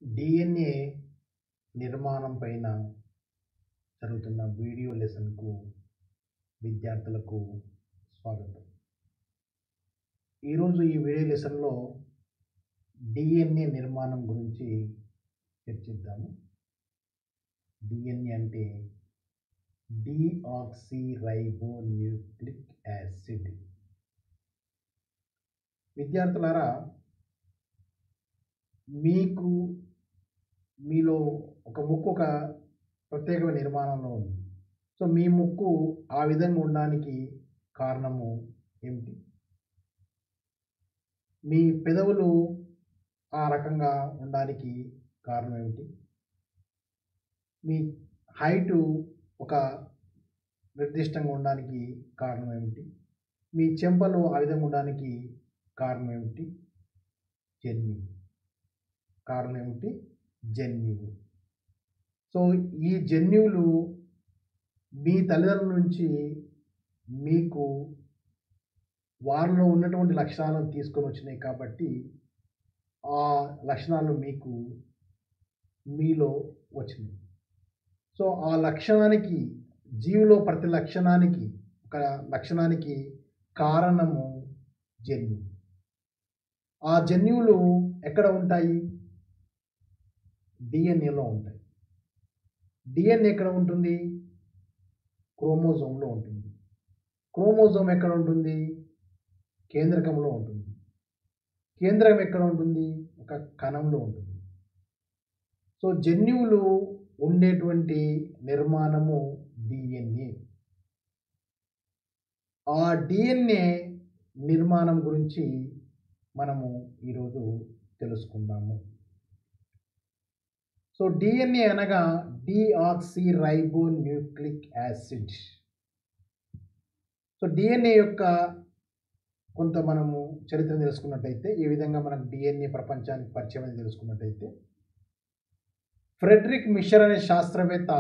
DNA నిర్మాణం పైన జరుగుతున్న వీడియో లెసన్కు విద్యార్థులకు స్వాగతం. ఈరోజు ఈ వీడియో లెసన్లో డిఎన్ఏ నిర్మాణం గురించి చర్చిద్దాము. డిఎన్ఏ అంటే డిఆక్సిరైబోన్యూక్లిక్ యాసిడ్. విద్యార్థులారా, మీలో ఒక ముక్కు ఒక ప్రత్యేకమైన నిర్మాణంలో ఉంది. సో మీ ముక్కు ఆ విధంగా ఉండడానికి కారణము ఏమిటి? మీ పెదవులు ఆ రకంగా ఉండడానికి కారణం ఏమిటి? మీ హైటు ఒక నిర్దిష్టంగా ఉండడానికి కారణం ఏమిటి? మీ చెంపలు ఆ విధంగా ఉండడానికి కారణం ఏమిటి? జన్యువు. కారణం ఏమిటి? జన్యువు. సో ఈ జన్యువులు మీ తల్లిదండ్రుల నుంచి మీకు వారిలో ఉన్నటువంటి లక్షణాలను తీసుకొని వచ్చినాయి కాబట్టి ఆ లక్షణాలు మీలో వచ్చినాయి. సో ఆ లక్షణానికి, జీవిలో ప్రతి లక్షణానికి, ఒక లక్షణానికి కారణము జన్యువు. ఆ జన్యువులు ఎక్కడ ఉంటాయి? డిఎన్ఏలో ఉంటాయి. డిఎన్ఏ ఎక్కడ ఉంటుంది? క్రోమోజోమ్లో ఉంటుంది. క్రోమోజోమ్ ఎక్కడ ఉంటుంది? కేంద్రకంలో ఉంటుంది. కేంద్రకం ఎక్కడ ఉంటుంది? ఒక కణంలో ఉంటుంది. సో జన్యువులు ఉండేటువంటి నిర్మాణము డిఎన్ఏ. ఆ డిఎన్ఏ నిర్మాణం గురించి మనము ఈరోజు తెలుసుకుందాము. సో డిఎన్ఏ అనగా డిఆక్సిరైబోన్యూక్లిక్ యాసిడ్. సో డిఎన్ఏ యొక్క కొంత మనము చరిత్ర తెలుసుకున్నట్టయితే, ఈ విధంగా మనకు డిఎన్ఏ ప్రపంచానికి పరిచయం అని తెలుసుకున్నట్టయితే, ఫ్రెడరిక్ మిషర్ అనే శాస్త్రవేత్త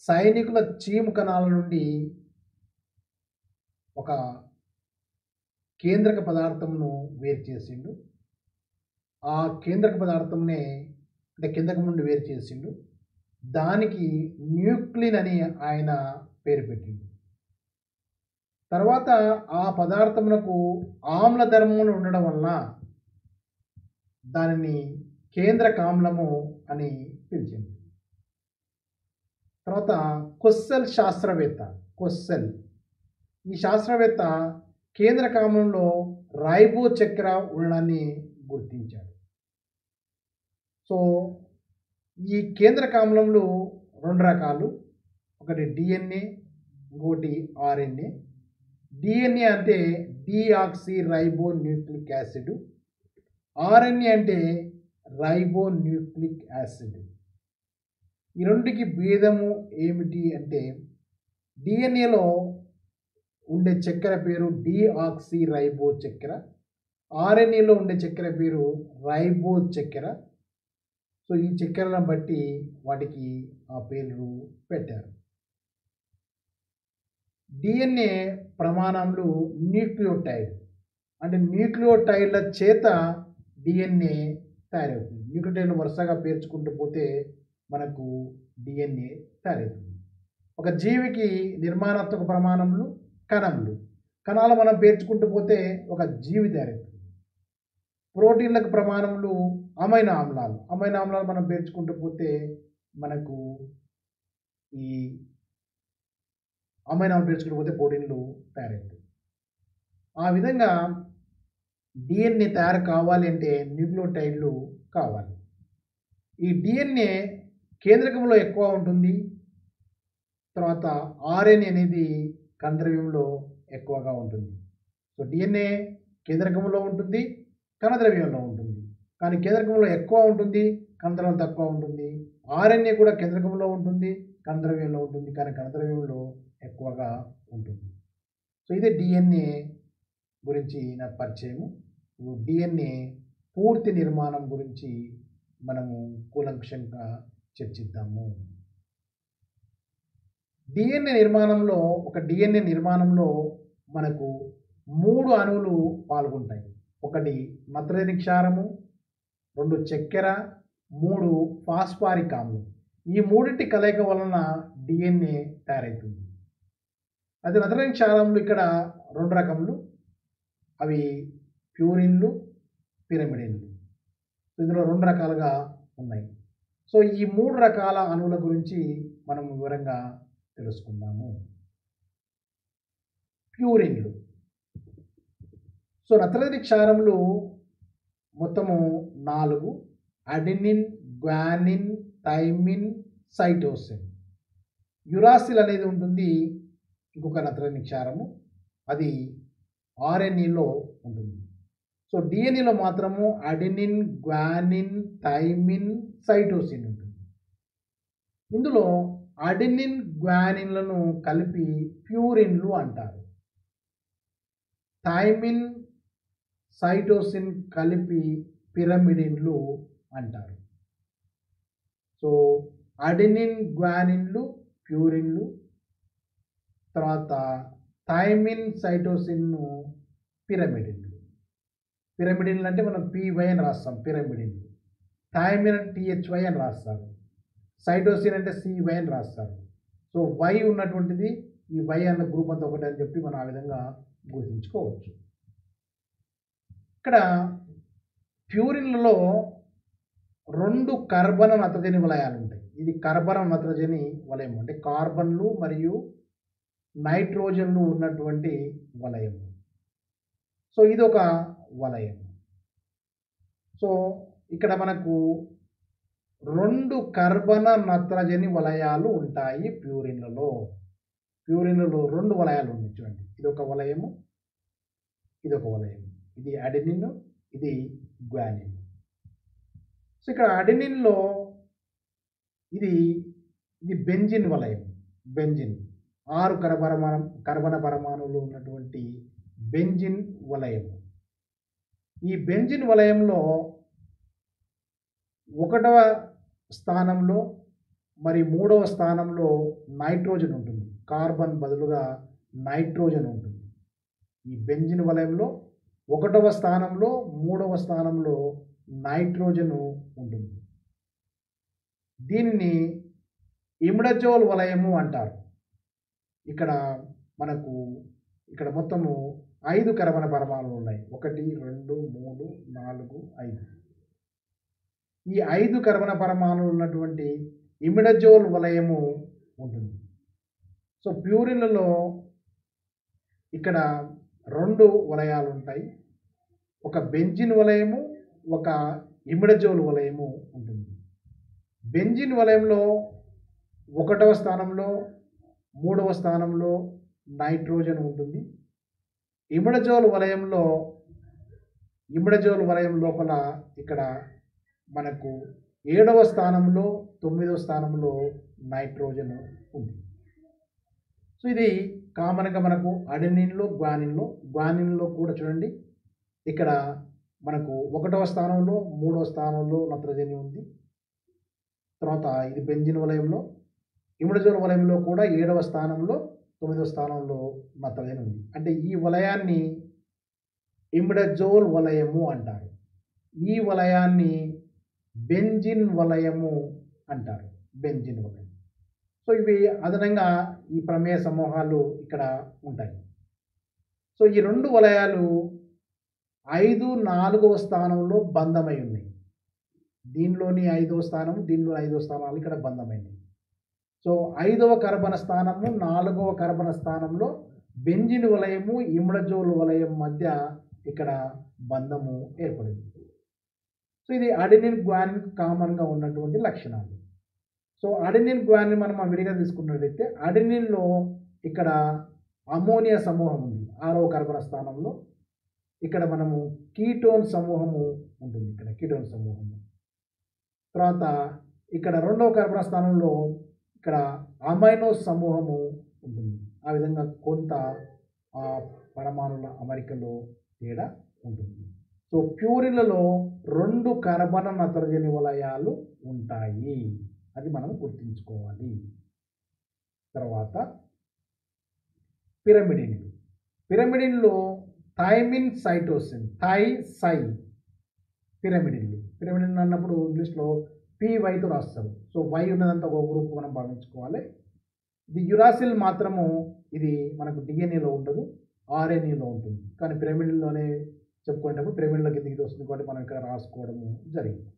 సైనికుల చీము కణాల నుండి ఒక కేంద్రక పదార్థమును వేరు చేసిండు. ఆ కేంద్రక పదార్థంనే కేంద్రకం నుండి వేరు చేసిండు. దానికి న్యూక్లిన్ అని ఆయన పేరు పెట్టిండు. తర్వాత ఆ పదార్థమునకు ఆమ్ల ధర్మములు ఉండడం వలన దానిని కేంద్రకామ్లము అని పిలిచింది. తర్వాత కొస్సెల్ శాస్త్రవేత్త, ఈ శాస్త్రవేత్త కేంద్రకామ్లంలో రైబో చక్కెర ఉండడాన్ని గుర్తించాడు. సో ఈ కేంద్రకామ్లంలో రెండు రకాలు, ఒకటి డిఎన్ఏ, ఇంకోటి ఆర్ఎన్ఏ. డిఎన్ఏ అంటే డిఆక్సిరైబోన్యూక్లిక్ యాసిడ్, ఆర్ఎన్ఏ అంటే రైబోన్యూక్లిక్ యాసిడ్. ఈ రెండుకి భేదము ఏమిటి అంటే, డిఎన్ఏలో ఉండే చక్కెర పేరు డిఆక్సిరైబో చక్కెర, ఆర్ఎన్ఏలో ఉండే చక్కెర పేరు రైబో చక్కెర. సో ఈ చక్కెరలను బట్టి వాటికి ఆ పేర్లు పెట్టారు. డిఎన్ఏ ప్రమాణములు న్యూక్లియోటైడ్, అంటే న్యూక్లియోటైడ్ల చేత డిఎన్ఏ తయారవుతుంది. న్యూక్లియోటైడ్లు వరుసగా పేర్చుకుంటూ పోతే మనకు డిఎన్ఏ తయారవుతుంది. ఒక జీవికి నిర్మాణాత్మక ప్రమాణములు కణాలు మనం పేర్చుకుంటూ పోతే ఒక జీవి తయారవుతుంది. ప్రోటీన్లకు ప్రమాణములు అమైనో ఆమ్లాలు మనం పేర్చుకుంటూ పోతే మనకు ఈ అమైనో ఆమ్లాలు పేర్చుకుంటూ పోతే ప్రోటీన్లు తయారవుతాయి. ఆ విధంగా డిఎన్ఏ తయారు కావాలి అంటే న్యూక్లియోటైడ్లు కావాలి. ఈ డిఎన్ఏ కేంద్రకంలో ఎక్కువ ఉంటుంది. తర్వాత ఆర్ఎన్ఏ అనేది కణద్రవ్యంలో ఎక్కువగా ఉంటుంది. సో డిఎన్ఏ కేంద్రకంలో ఉంటుంది, కణద్రవ్యంలో ఉంటుంది. కానీ కేంద్రకంలో ఎక్కువ ఉంటుంది, కణద్రవ్యం తక్కువ ఉంటుంది. ఆర్ఎన్ఏ కూడా కేంద్రకంలో ఉంటుంది, కణద్రవ్యంలో ఉంటుంది, కానీ కణద్రవ్యంలో ఎక్కువగా ఉంటుంది. సో ఇదే డిఎన్ఏ గురించి నా పరిచయము. డిఎన్ఏ పూర్తి నిర్మాణం గురించి మనము కూలంకషంగా చర్చిద్దాము. డిఎన్ఏ నిర్మాణంలో మనకు 3 అణువులు పాల్గొంటాయి. ఒకటి నత్రజని క్షారము, 2 చక్కెర, 3 ఫాస్ఫారిక్ ఆమ్లం. ఈ మూడింటి కలయిక వలన డిఎన్ఏ తయారవుతుంది. అది నత్రజని క్షారములు ఇక్కడ 2 రకములు, అవి ప్యూరిన్లు, పిరిమిడిన్లు. ఇందులో 2 రకాలుగా ఉన్నాయి. సో ఈ 3 రకాల అణువుల గురించి మనం వివరంగా తెలుసుకుందాము. ప్యూరిన్లు. సో నత్రజని క్షారములు మొత్తము 4: adenine, guanine, thymine, cytosine. Uracil అనేది ఉంటుంది ఇంకొక నత్రజని క్షారము, అది ఆర్ఎన్ఏలో ఉంటుంది. సో డిఎన్ఏలో మాత్రము అడెనిన్, గ్వానిన్, థైమిన్, సైటోసిన్ ఉంటుంది. ఇందులో అడెనిన్, గ్వానిన్లను కలిపి ప్యూరిన్లు అంటారు. థైమిన్, సైటోసిన్ కలిపి పిరిమిడిన్లు అంటారు. సో అడెనిన్, గ్వానిన్లు ప్యూరిన్లు, తర్వాత థైమిన్, సైటోసిన్ను పిరిమిడిన్లు. పిరిమిడిన్లు అంటే మనం పివై అని రాస్తాం, పిరిమిడిన్లు. థైమిన్ అంటే టిహెచ్వై అని రాస్తారు. సైటోసిన్ అంటే సివై అని రాస్తారు. సో వై ఉన్నటువంటిది ఈ వై అన్న గ్రూప్ అంతా ఒకటి అని చెప్పి మనం ఆ విధంగా గుర్తుంచుకోవచ్చు. ఇక్కడ ప్యూరిన్లలో 2 కర్బన నత్రజని వలయాలు ఉంటాయి. ఇది కర్బన నత్రజని వలయం అంటే కార్బన్లు మరియు నైట్రోజన్లు ఉన్నటువంటి వలయం. సో ఇది ఒక వలయం. సో ఇక్కడ మనకు 2 కర్బన నత్రజని వలయాలు ఉంటాయి ప్యూరిన్లలో. ప్యూరిన్లలో 2 వలయాలు ఉన్నాయి చూడండి. ఇది ఒక వలయము, ఇది ఒక వలయం. ఇది అడెనిన్, ఇది గ్వానిన్. సో ఇక్కడ అడెనిన్లో ఇది బెంజిన్ వలయం. బెంజిన్ 6 కర్బన పరమాణువులు ఉన్నటువంటి బెంజిన్ వలయం. ఈ బెంజిన్ వలయంలో 1వ స్థానంలో మరి 3వ స్థానంలో నైట్రోజన్ ఉంటుంది. కార్బన్ బదులుగా నైట్రోజన్ ఉంటుంది. ఈ బెంజిన్ వలయంలో 1వ స్థానంలో 3వ స్థానంలో నైట్రోజన్ ఉంటుంది. దీనిని ఇమిడజోల్ వలయము అంటారు. ఇక్కడ మనకు ఇక్కడ మొత్తము 5 కర్బన పరమాణువులు ఉన్నాయి. 1, 2, 3, 4, 5. ఈ 5 కర్బన పరమాణువులు ఉన్నటువంటి ఇమిడజోల్ వలయము ఉంటుంది. సో ప్యూరిన్లలో ఇక్కడ 2 వలయాలు ఉంటాయి. ఒక బెంజిన్ వలయము, ఒక ఇమిడజోల్ వలయము ఉంటుంది. బెంజిన్ వలయంలో 1వ స్థానంలో 3వ స్థానంలో నైట్రోజన్ ఉంటుంది. ఇమిడజోల్ వలయం లోపల ఇక్కడ మనకు 7వ స్థానంలో 9వ స్థానంలో నైట్రోజన్ ఉంది. సో ఇది కామన్గా మనకు అడెనిన్లో, గ్వానిన్లో కూడా చూడండి. ఇక్కడ మనకు 1వ స్థానంలో 3వ స్థానంలో నత్రజని ఉంది. తర్వాత ఇది బెంజిన్ వలయంలో, ఇమిడజోల్ వలయంలో కూడా 7వ స్థానంలో 9వ స్థానంలో నత్రజని ఉంది. అంటే ఈ వలయాన్ని ఇమిడజోల్ వలయము అంటారు. ఈ వలయాన్ని బెంజిన్ వలయము అంటారు. బెంజిన్ వలయం. సో ఇవి అదనంగా ఈ ప్రమేయ సమూహాలు ఇక్కడ ఉంటాయి. సో ఈ 2 వలయాలు 5, 4వ స్థానంలో బంధమై ఉన్నాయి. దీనిలోని 5వ స్థానం, దీనిలో 5వ స్థానాలు ఇక్కడ బంధమైనవి. సో 5వ కర్బన స్థానము, 4వ కర్బన స్థానంలో బెంజిన్ వలయము, ఇమిడజోల్ వలయం మధ్య ఇక్కడ బంధము ఏర్పడింది. సో ఇది అడెనిన్, గ్వానిన్ కామన్గా ఉన్నటువంటి లక్షణాలు. సో అడెనిన్, గ్వానిన్ మనం విడిగా తీసుకున్నట్లయితే అడెనిన్లో ఇక్కడ అమోనియా సమూహం ఉంది 6వ కర్బన స్థానంలో. ఇక్కడ మనము కీటోన్ సమూహము ఉంటుంది. ఇక్కడ కీటోన్ సమూహము. తర్వాత ఇక్కడ 2వ కర్బన స్థానంలో ఇక్కడ అమైనో సమూహము ఉంటుంది. ఆ విధంగా కొంత పరమాణుల అమరికలో తేడా ఉంటుంది. సో ప్యూరిన్లలో 2 కర్బన నత్రజని వలయాలు ఉంటాయి. అది మనం గుర్తుంచుకోవాలి. తర్వాత పిరిమిడిన్లు. పిరిమిడిన్లో థైమిన్, సైటోసిన్, సై పిరిమిడిన్లు. పిరిమిడిన్ అన్నప్పుడు ఇంగ్లీష్లో PYతో రాస్తారు. సో వై ఉన్నదంతా ఒక గ్రూప్ మనం భావించుకోవాలి. ఇది యురాసిల్ మాత్రము ఇది మనకు డిఎన్ఏలో ఉండదు, RNAలో ఉంటుంది. కానీ పిరమిడ్లోనే చెప్పుకునేటప్పుడు పిరమిడ్లో కిందికి వస్తుంది కాబట్టి మనం ఇక్కడ రాసుకోవడము జరిగింది.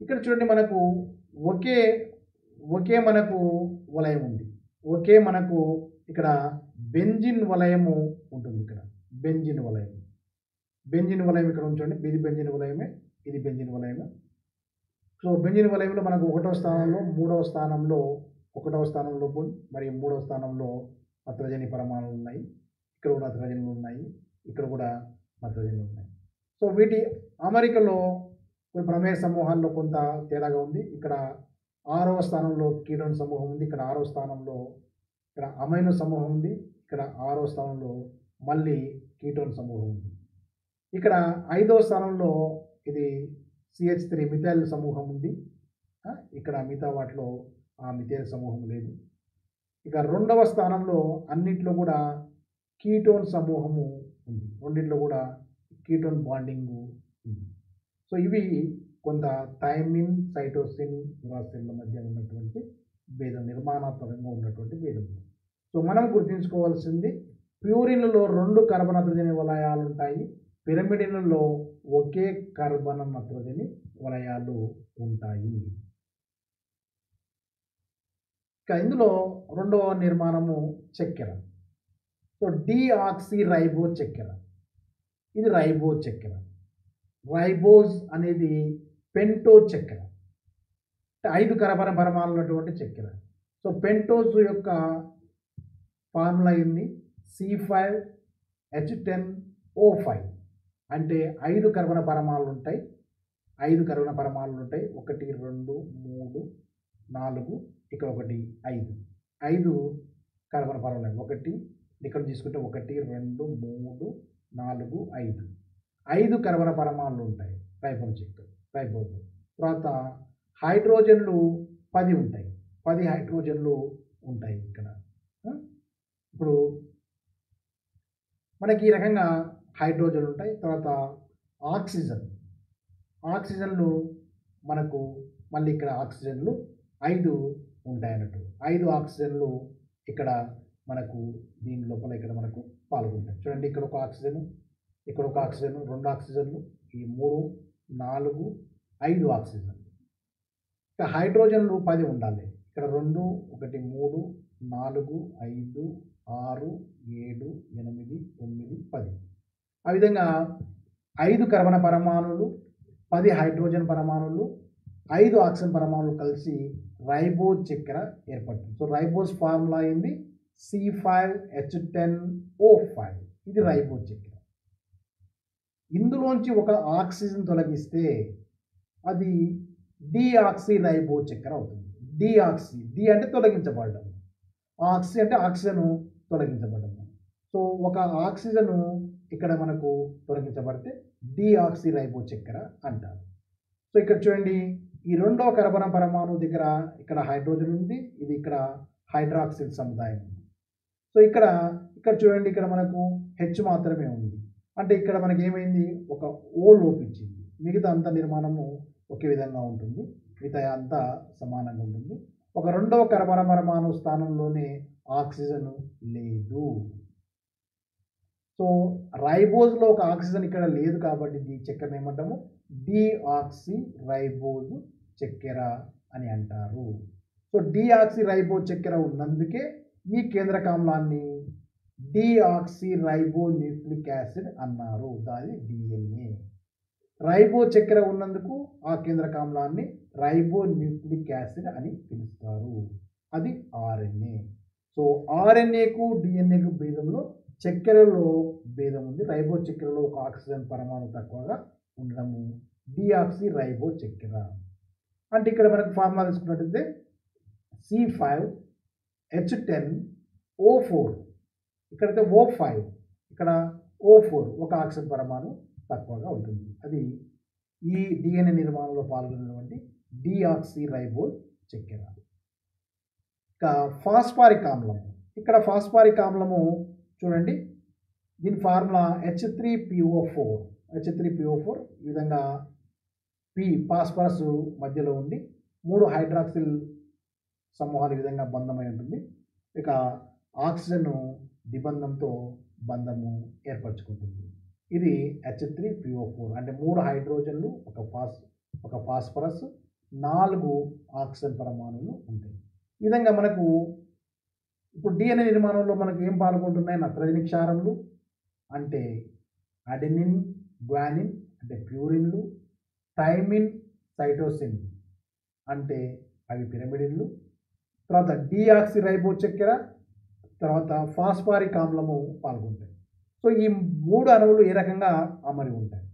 ఇక్కడ చూడండి మనకు ఒకే మనకు వలయం ఉంది. మనకు ఇక్కడ బెంజిన్ వలయము ఉంటుంది. ఇక్కడ బెంజిన్ వలయం ఇక్కడ ఉంచండి. ఇది బెంజిన్ వలయమే, ఇది బెంజిన్ వలయము. సో బెంజిన్ వలయంలో మనకు 1వ స్థానంలో, 3వ స్థానంలో 1వ స్థానంలో మరియు 3వ స్థానంలో నత్రజని పరమాణులు ఉన్నాయి. ఇక్కడ కూడా నత్రజనులు ఉన్నాయి, ఇక్కడ కూడా నత్రజనులు ఉన్నాయి. సో వీటి అమరికలో కొన్ని ప్రమేయ సమూహాల్లో కొంత తేడాగా ఉంది. ఇక్కడ 6వ స్థానంలో కీటోన్ సమూహం ఉంది, ఇక్కడ 6వ స్థానంలో ఇక్కడ అమైనో సమూహం ఉంది, ఇక్కడ 6వ స్థానంలో మళ్ళీ కీటోన్ సమూహం ఉంది. ఇక్కడ 5వ స్థానంలో ఇది CH3 మిథైల్ సమూహం ఉంది. ఇక్కడ మిగతా వాటిలో ఆ మిథైల్ సమూహం లేదు. ఇక 2వ స్థానంలో అన్నిట్లో కూడా కీటోన్ సమూహము ఉంది. రెండిట్లో కూడా కీటోన్ బాండింగ్ ఉంది. సో ఇవి కొంత థైమిన్, సైటోసిన్, యురాసిల్ల మధ్య ఉన్నటువంటి భేదం, నిర్మాణాత్మకంగా ఉన్నటువంటి భేదం. సో మనం గుర్తుంచుకోవాల్సింది ప్యూరిన్లలో 2 కార్బన్ నత్రజని వలయాలు ఉంటాయి. పిరమిడిన్లలో ఒకే కార్బన్ నత్రజని వలయాలు ఉంటాయి. ఇక ఇందులో 2వ నిర్మాణము చక్కెర. సో డిఆక్సీ రైబో చక్కెర, ఇది రైబో చక్కెర. రైబోజ్ అనేది పెంటో చక్కెర, 5 కార్బన్ పరమాణులు ఉన్నటువంటి చక్కెర. సో పెంటోజ్ యొక్క ఫార్ములా ఏంది? C5H10O5. అంటే 5 కార్బన్ పరమాణులు ఉంటాయి. 1 2 3 4, ఇక్కడ 1 5 కార్బన్ పరమాణులు. 1 ఇక్కడ తీసుకుంటే 1 2 3 4 5 కార్బన్ పరమాణులు ఉంటాయి రైబోజ్. తర్వాత హైడ్రోజన్లు 10 ఉంటాయి. 10 హైడ్రోజన్లు ఉంటాయి ఇక్కడ. ఇప్పుడు మనకి ఈ రకంగా హైడ్రోజన్లు ఉంటాయి. తర్వాత ఆక్సిజన్లు మనకు మళ్ళీ ఇక్కడ ఆక్సిజన్లు 5 ఉంటాయి అన్నట్టు. 5 ఆక్సిజన్లు ఇక్కడ మనకు దీని లోపల ఇక్కడ మనకు పాల్గొంటాయి. చూడండి, ఇక్కడ ఒక ఆక్సిజన్, ఇక్కడ ఒక ఆక్సిజన్, 2 ఆక్సిజన్లు, ఈ 3 4 5 ఆక్సిజన్లు. ఇక హైడ్రోజన్లు 10 ఉండాలి. ఇక్కడ 2 1 3 4 5 6 7 8 9 10. ఆ విధంగా 5 కార్బన్ పరమాణులు, 10 హైడ్రోజన్ పరమాణులు, 5 ఆక్సిజన్ పరమాణులు కలిసి రైబోజ్ చక్కెర ఏర్పడుతుంది. సో రైబోజ్ ఫార్ములా అయింది C5H10O5. ఇది రైబోజ్ చక్కెర. ఇందులోంచి ఒక ఆక్సిజన్ తొలగిస్తే అది డిఆక్సీ రైబోజ్ చక్కెర అవుతుంది. డిఆక్సీ, డి అంటే తొలగించబడడం, ఆక్సీ అంటే ఆక్సిజన్ తొలగించబడడం. సో ఒక ఆక్సిజన్ ఇక్కడ మనకు తొలగించబడితే డిఆక్సీ రైబోజ్ చక్కెర అంటారు. సో ఇక్కడ చూడండి, ఈ 2వ కార్బన్ పరమాణు దగ్గర ఇక్కడ హైడ్రోజన్ ఉంది, ఇది ఇక్కడ హైడ్రాక్సిల్ సముదాయం ఉంది. సో ఇక్కడ చూడండి, ఇక్కడ మనకు హెచ్ మాత్రమే ఉంది. అంటే ఇక్కడ మనకి ఏమైంది? ఒక ఓ లోపించింది. మిగతా అంత నిర్మాణము ఒకే విధంగా ఉంటుంది, మిగతా అంతా సమానంగా ఉంటుంది. ఒక 2వ కార్బన్ పరమాణు స్థానంలోనే ఆక్సిజన్ లేదు. సో రైబోజ్లో ఒక ఆక్సిజన్ ఇక్కడ లేదు కాబట్టి ఈ చక్కెరను ఏమంటాము? డిఆక్సీ రైబోజ్ చక్కెర అని అంటారు. సో డిఆక్సీ రైబోజ్ చక్కెర ఉన్నందుకే ఈ కేంద్రకామ్లాన్ని డిఆక్సీ రైబో న్యూక్లిక్ యాసిడ్ అన్నారు. దాని DNA. రైబో చక్కెర ఉన్నందుకు ఆ కేంద్రకామ్లాన్ని రైబో న్యూక్లిక్ యాసిడ్ అని పిలుస్తారు. అది RNA. సో RNAకు DNAకు భేదంలో చక్కెరలో భేదం ఉంది. రైబో చక్కెరలో ఒక ఆక్సిజన్ పరమాణు తక్కువగా ఉండడము డిఆక్సీ రైబో చక్కెర. అంటే ఇక్కడ మనకు ఫార్ములా తీసుకున్నట్టయితే C5H10O4, ఇక్కడైతే O5, ఇక్కడ O4, ఒక ఆక్సిజన్ పరమాణు తక్కువగా ఉంటుంది. అది ఈ DNA నిర్మాణంలో పాల్గొన్నటువంటి డిఆక్సీ రైబోజ్ చక్కెర. ఇక ఫాస్ఫారిక్ ఆమ్లము, ఇక్కడ ఫాస్ఫారిక్ ఆమ్లము చూడండి, దీని ఫార్ములా H3PO4. ఈ విధంగా ఫాస్ఫరస్ మధ్యలో ఉండి 3 హైడ్రాక్సిల్ సమూహాలు ఈ విధంగా బంధమై ఉంటుంది. ఇక ఆక్సిజన్ ద్విబంధంతో బంధము ఏర్పరచుకుంటుంది. ఇది H3PO4 అంటే 3 హైడ్రోజన్లు ఒక ఫాస్ఫరస్ 4 ఆక్సిజన్ పరమాణువులు ఉంటాయి. ఈ విధంగా మనకు ఇప్పుడు DNA నిర్మాణంలో మనకు ఏం పాల్గొంటున్నాయి? నత్రజని క్షారములు అంటే అడెనిన్, గ్వానిన్ అంటే ప్యూరిన్లు, థైమిన్, సైటోసిన్ అంటే అవి పిరమిడిన్లు, తర్వాత డిఆక్సిరైబో చక్కెర, తర్వాత ఫాస్ఫారిక్ ఆమ్లము పాల్గొంటాయి. సో ఈ 3 అణువులు ఏ రకంగా అమరి ఉంటాయి?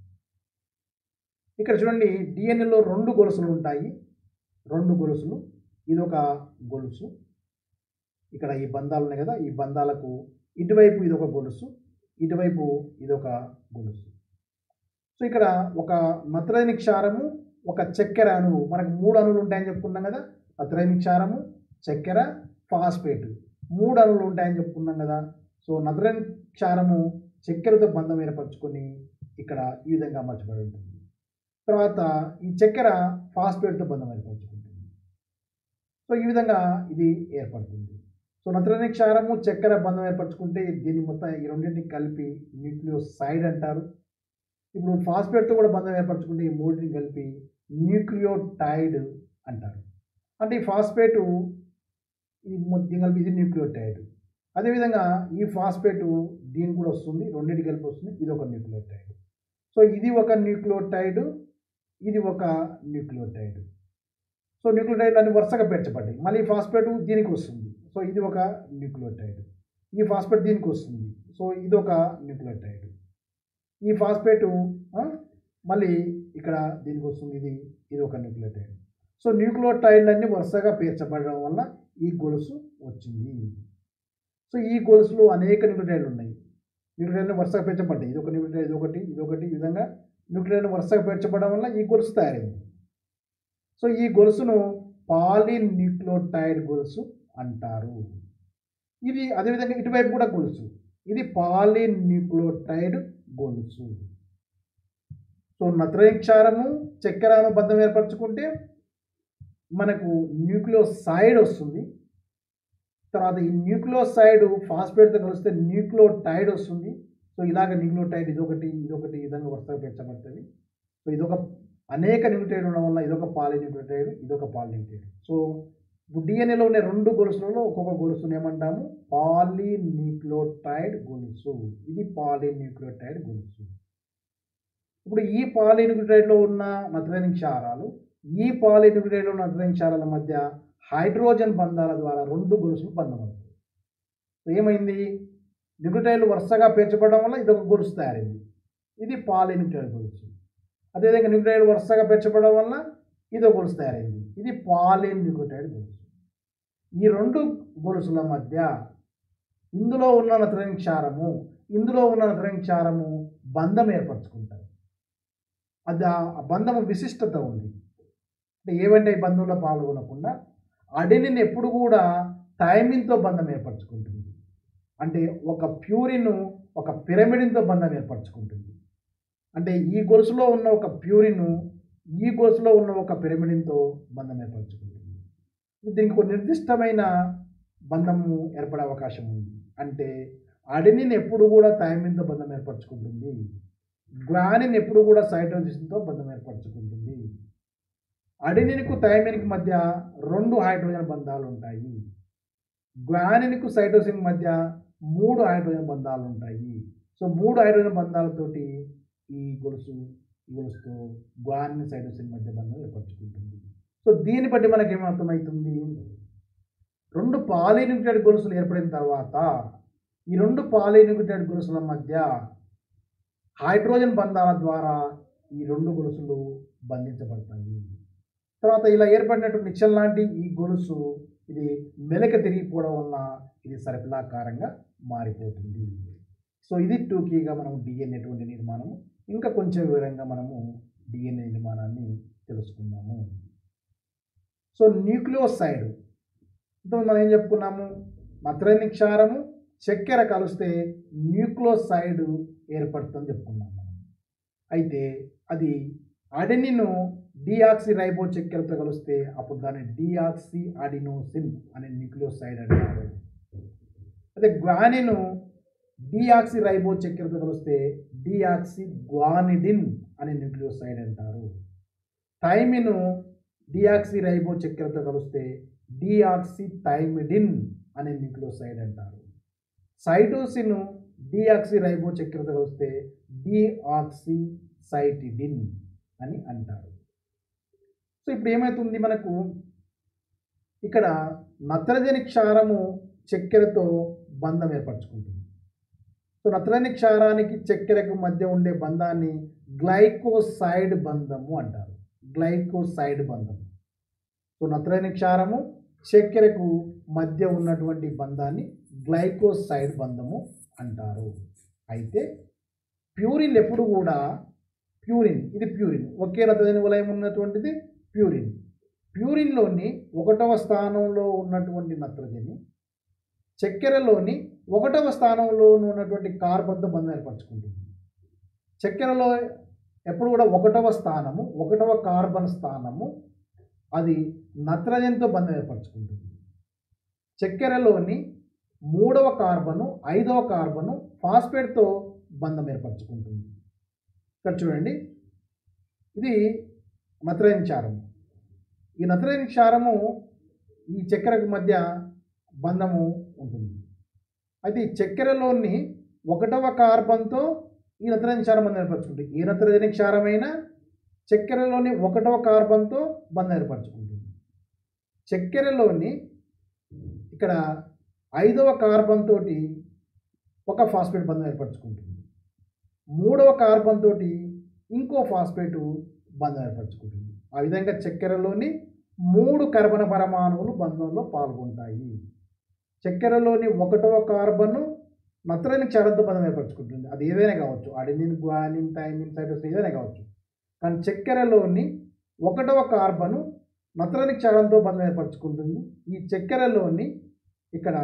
ఇక్కడ చూడండి, డిఎన్ఏలో 2 గొలుసులు ఉంటాయి. 2 గొలుసులు, ఇదొక గొలుసు. ఇక్కడ ఈ బంధాలు ఉన్నాయి కదా, ఈ బంధాలకు ఇటువైపు ఇదొక గొలుసు, ఇటువైపు ఇదొక గొలుసు. సో ఇక్కడ ఒక నత్రజని క్షారము, ఒక చక్కెర అణువు, మనకు 3 అణువులు ఉంటాయని చెప్పుకున్నాం కదా. నత్రజని క్షారము, చక్కెర, ఫాస్ఫేట్ 3 అణువులు ఉంటాయని చెప్పుకున్నాం కదా. సో నత్రజని క్షారము చక్కెరతో బంధం ఏర్పరచుకొని ఇక్కడ ఈ విధంగా అమర్చబడి ఉంటుంది. తర్వాత ఈ చక్కెర ఫాస్ఫేట్తో బంధం ఏర్పరచుకుంటుంది. సో ఈ విధంగా ఇది ఏర్పడుతుంది. సో నత్రజని క్షారము చక్కెర బంధం ఏర్పరచుకుంటే దీన్ని మొత్తం ఈ రెండింటిని కలిపి న్యూక్లియోసైడ్ అంటారు. ఇప్పుడు ఫాస్ఫేట్తో కూడా బంధం ఏర్పరచుకుంటే ఈ మూడింటిని కలిపి న్యూక్లియోటైడ్ అంటారు. అంటే ఈ ఫాస్ఫేటు దీని కలిపి ఇది న్యూక్లియోటైడ్. అదేవిధంగా ఈ ఫాస్ఫేటు దీని కూడా వస్తుంది, రెండింటి కలిపి వస్తుంది, ఇది ఒక న్యూక్లియోటైడ్. సో ఇది ఒక న్యూక్లియోటైడ్, ఇది ఒక న్యూక్లియోటైడ్. సో న్యూక్లియోటైడ్లు అన్ని వరుసగా పేర్చబడ్డాయి. మళ్ళీ ఈ ఫాస్ఫేటు దీనికి వస్తుంది, సో ఇది ఒక న్యూక్లియోటైడ్. ఈ ఫాస్ఫేట్ దీనికి వస్తుంది, సో ఇది ఒక న్యూక్లియోటైడ్. ఈ ఫాస్ఫేటు మళ్ళీ ఇక్కడ దీనికి వస్తుంది, ఇది ఒక న్యూక్లియోటైడ్. సో న్యూక్లియోటైడ్లన్నీ వరుసగా పేర్చబడడం వల్ల ఈ గొలుసు వచ్చింది. సో ఈ గొలుసులో అనేక న్యూక్లియోటైడ్లు ఉన్నాయి. న్యూక్లియోటైడ్లు వరుసగా పేర్చబడ్డాయి. ఇది ఒక న్యూక్లియోటైడ్, ఇదొకటి ఈ విధంగా న్యూక్లియోటైడ్లు వరుసగా పేర్చబడడం వల్ల ఈ గొలుసు తయారైంది. సో ఈ గొలుసును పాలీన్యూక్లియోటైడ్ గొలుసు అంటారు. ఇది అదేవిధంగా ఇటువైపు కూడా గొలుసు, ఇది పాలీన్యూక్లియోటైడ్ గొలుసు. సో నత్రజని క్షారము చక్కెరను బంధం ఏర్పరచుకుంటే మనకు న్యూక్లియోసైడ్ వస్తుంది. తర్వాత ఈ న్యూక్లియోసైడ్ ఫాస్ఫేట్తో కలిస్తే న్యూక్లియోటైడ్ వస్తుంది. సో ఇలాగ న్యూక్లియోటైడ్ ఇదొకటి ఈ విధంగా వరుసగా పేర్చబడుతుంది. సో ఇదొక అనేక న్యూక్లియోటైడ్ ఉండడం వల్ల ఇదొక పాలీన్యూక్లియోటైడ్, ఇదొక పాలీన్యూక్లియోటైడ్. సో డిఎన్ఏలో ఉండే 2 గొలుసులలో ఒక్కొక్క గొలుసును ఏమంటాము? పాలీన్యూక్లియోటైడ్ గొలుసు. ఇది పాలీన్యూక్లియోటైడ్ గొలుసు. ఇప్పుడు ఈ పాలీన్యూక్లియోటైడ్లో ఉన్న నత్రజని క్షారాలు, ఈ పాలీన్యూక్లియోటైడ్లో ఉన్న నత్రజని క్షారాల మధ్య హైడ్రోజన్ బంధాల ద్వారా 2 గొలుసులు బంధమవుతాయి. సో ఏమైంది? న్యూక్లియోటైడ్లు వరుసగా పేర్చబడడం వల్ల ఇదొక గొలుసు తయారైంది, ఇది పాలీన్యూక్లియోటైడ్ గొలుసు. అదేవిధంగా న్యూక్లియోటైడ్లు వరుసగా పేర్చబడడం వల్ల ఇదో గొలుసు తయారైంది, ఇది పాలీన్యూక్లియోటైడ్ గొలుసు. ఈ 2 గొలుసుల మధ్య ఇందులో ఉన్న నత్రజని క్షారము, ఇందులో ఉన్న నత్రజని క్షారము బంధం ఏర్పరచుకుంటారు. అది ఆ బంధము విశిష్టత ఉంది. అంటే ఏమంటే ఈ బంధంలో పాల్గొనకుండా అడెనిన్ ఎప్పుడు కూడా థైమిన్తో బంధం ఏర్పరచుకుంటుంది. అంటే ఒక ప్యూరిన్ ఒక పిరమిడిన్తో బంధం ఏర్పరచుకుంటుంది. అంటే ఈ గొలుసులో ఉన్న ఒక ప్యూరిన్ ఈ గొలుసులో ఉన్న ఒక పిరమిడిన్తో బంధం ఏర్పరచుకుంటుంది. దీనికి ఒక నిర్దిష్టమైన బంధము ఏర్పడే అవకాశం ఉంది. అంటే అడెనిన్ ఎప్పుడు కూడా థైమిన్తో బంధం ఏర్పరచుకుంటుంది, గ్వానిన్ ఎప్పుడు కూడా సైటోసిన్తో బంధం ఏర్పరచుకుంటుంది. అడెనిన్కు థైమిన్కి మధ్య 2 హైడ్రోజన్ బంధాలు ఉంటాయి. గ్వానిన్కు సైటోసిన్ మధ్య 3 హైడ్రోజన్ బంధాలు ఉంటాయి. సో 3 హైడ్రోజన్ బంధాలతోటి ఈ గొలుసుతో గ్వానిన్ సైటోసిన్ మధ్య బంధం ఏర్పరచుకుంటుంది. సో దీన్ని బట్టి మనకి ఏమర్థమవుతుంది? 2 పాలీన్యూక్లియోటైడ్ గొలుసులు ఏర్పడిన తర్వాత ఈ 2 పాలీన్యూక్లియోటైడ్ గొలుసుల మధ్య హైడ్రోజన్ బంధాల ద్వారా ఈ 2 గొలుసులు బంధించబడతాయి. తర్వాత ఇలా ఏర్పడినటువంటి నిచ్చెన లాంటి ఈ గొలుసు ఇది మెలక తిరిగిపోవడం వలన ఇది సర్పిలాకారంగా మారిపోతుంది. సో ఇది టూకీగా మనం డిఎన్ఏ నిర్మాణము. ఇంకా కొంచెం వివరంగా మనము డిఎన్ఏ నిర్మాణాన్ని తెలుసుకుందాము. సో న్యూక్లియోసైడ్ ఇంతకు మనం ఏం చెప్పుకున్నాము? నత్రజని క్షారము చక్కెర కలిస్తే న్యూక్లియోసైడ్ ఏర్పడుతుందని చెప్పుకున్నాము. అయితే అది అడెనిన్ డిఆక్సీ రైబో చక్కెరతో కలిస్తే అప్పుడు దాన్ని డిఆక్సీ అడినోసిన్ అనే న్యూక్లియోసైడ్ అంటారు. అదే గ్వానిన్ డిఆక్సీ రైబో చక్కెరతో కలిస్తే డిఆక్సీ గ్వానిడిన్ అనే న్యూక్లియోసైడ్ అంటారు. థైమిన్ డిఆక్సీ రైబో చక్కెరతో కలిస్తే డిఆక్సీ థైమిడిన్ అనే న్యూక్లియోసైడ్ అంటారు. సైటోసిన్ డిఆక్సీ రైబో చక్కెరతో కలిస్తే డిఆక్సీ సైటిడిన్ అని అంటారు. సో ఇప్పుడు ఏమవుతుంది, మనకు ఇక్కడ నత్రజని క్షారము చక్కెరతో బంధం ఏర్పరచుకుంటుంది. సో నత్రజని క్షారానికి చక్కెరకు మధ్య ఉండే బంధాన్ని గ్లైకోసైడ్ బంధము అంటారు. గ్లైకోసైడ్ బంధం. సో నత్రజని క్షారము చక్కెరకు మధ్య ఉన్నటువంటి బంధాన్ని గ్లైకోసైడ్ బంధము అంటారు. అయితే ప్యూరిన్ ఎప్పుడు కూడా ఇది ప్యూరిన్ ఒకే నత్రజని వలయం ఉన్నటువంటిది ప్యూరిన్. ప్యూరిన్లోని 1వ స్థానంలో ఉన్నటువంటి నత్రజని చక్కెరలోని 1వ స్థానంలో ఉన్నటువంటి కార్బన్తో బంధం ఏర్పరచుకుంటుంది. చక్కెరలో ఎప్పుడు కూడా 1వ స్థానము 1వ కార్బన్ స్థానము అది నత్రజనితో బంధం ఏర్పరచుకుంటుంది. చక్కెరలోని 3వ కార్బను 5వ కార్బను ఫాస్ఫేట్తో బంధం ఏర్పరచుకుంటుంది. ఇక్కడ చూడండి, ఇది నత్రజని క్షారము. ఈ నత్రజని క్షారము ఈ చక్కెరకు మధ్య బంధము ఉంటుంది. అయితే ఈ చక్కెరలోని 1వ కార్బన్తో ఈ నత్రజని క్షారం బంధం ఏర్పరచుకుంటుంది. ఏ నత్రజని క్షారమైనా చక్కెరలోని 1వ కార్బన్తో బంధం ఏర్పరచుకుంటుంది. చక్కెరలోని ఇక్కడ 5వ కార్బన్ తోటి ఒక ఫాస్ఫేట్ బంధం ఏర్పరచుకుంటుంది. 3వ కార్బన్ తోటి ఇంకో ఫాస్ఫేట్ బంధం ఏర్పరచుకుంటుంది. ఆ విధంగా చక్కెరలోని 3 కర్బన పరమాణువులు బంధంలో పాల్గొంటాయి. చక్కెరలోని 1వ కార్బను నత్రజని క్షారంతో బంధం ఏర్పరచుకుంటుంది. అది ఏదైనా కావచ్చు, అడెనిన్, గ్వానిన్, థైమిన్, సైటోసిన్ ఏదైనా కావచ్చు. కానీ చక్కెరలోని 1వ కార్బను నత్రజని క్షారంతో బంధం ఏర్పరచుకుంటుంది. ఈ చక్కెరలోని ఇక్కడ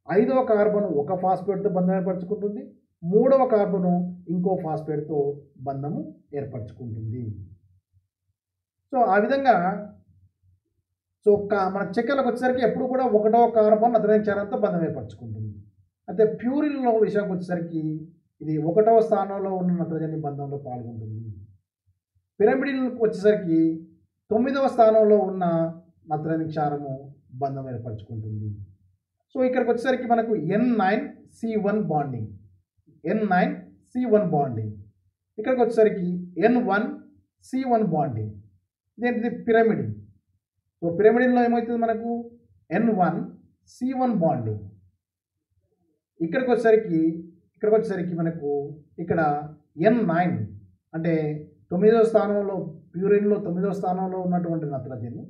5వ కార్బను ఒక ఫాస్ఫేట్తో బంధం ఏర్పరచుకుంటుంది. 3వ కార్బను ఇంకో ఫాస్ఫేట్తో బంధము ఏర్పరచుకుంటుంది. సో ఆ విధంగా మన చక్కెరలకు వచ్చేసరికి ఎప్పుడు కూడా 1వ కార్బన్ నత్రజని క్షారంతో బంధం ఏర్పరచుకుంటుంది. అయితే ప్యూరిన్లో విషయానికి వచ్చేసరికి ఇది 1వ స్థానంలో ఉన్న నత్రజని బంధంలో పాల్గొంటుంది. పిరమిడిన్కి వచ్చేసరికి 9వ స్థానంలో ఉన్న నత్రజని క్షారము బంధం ఏర్పరచుకుంటుంది. సో ఇక్కడికి వచ్చేసరికి మనకు N9C1 బాండింగ్, N9C1 బాండింగ్. ఇక్కడికి వచ్చేసరికి N1C1 బాండింగ్. ఇదేంటిది పిరమిడిన్. సో పిరమిడిన్లో ఏమవుతుంది, మనకు N1C1 బాండింగ్. ఇక్కడికి వచ్చేసరికి మనకు ఇక్కడ N9 అంటే 9వ స్థానంలో ప్యూరిన్లో 9వ స్థానంలో ఉన్నటువంటి నత్రజని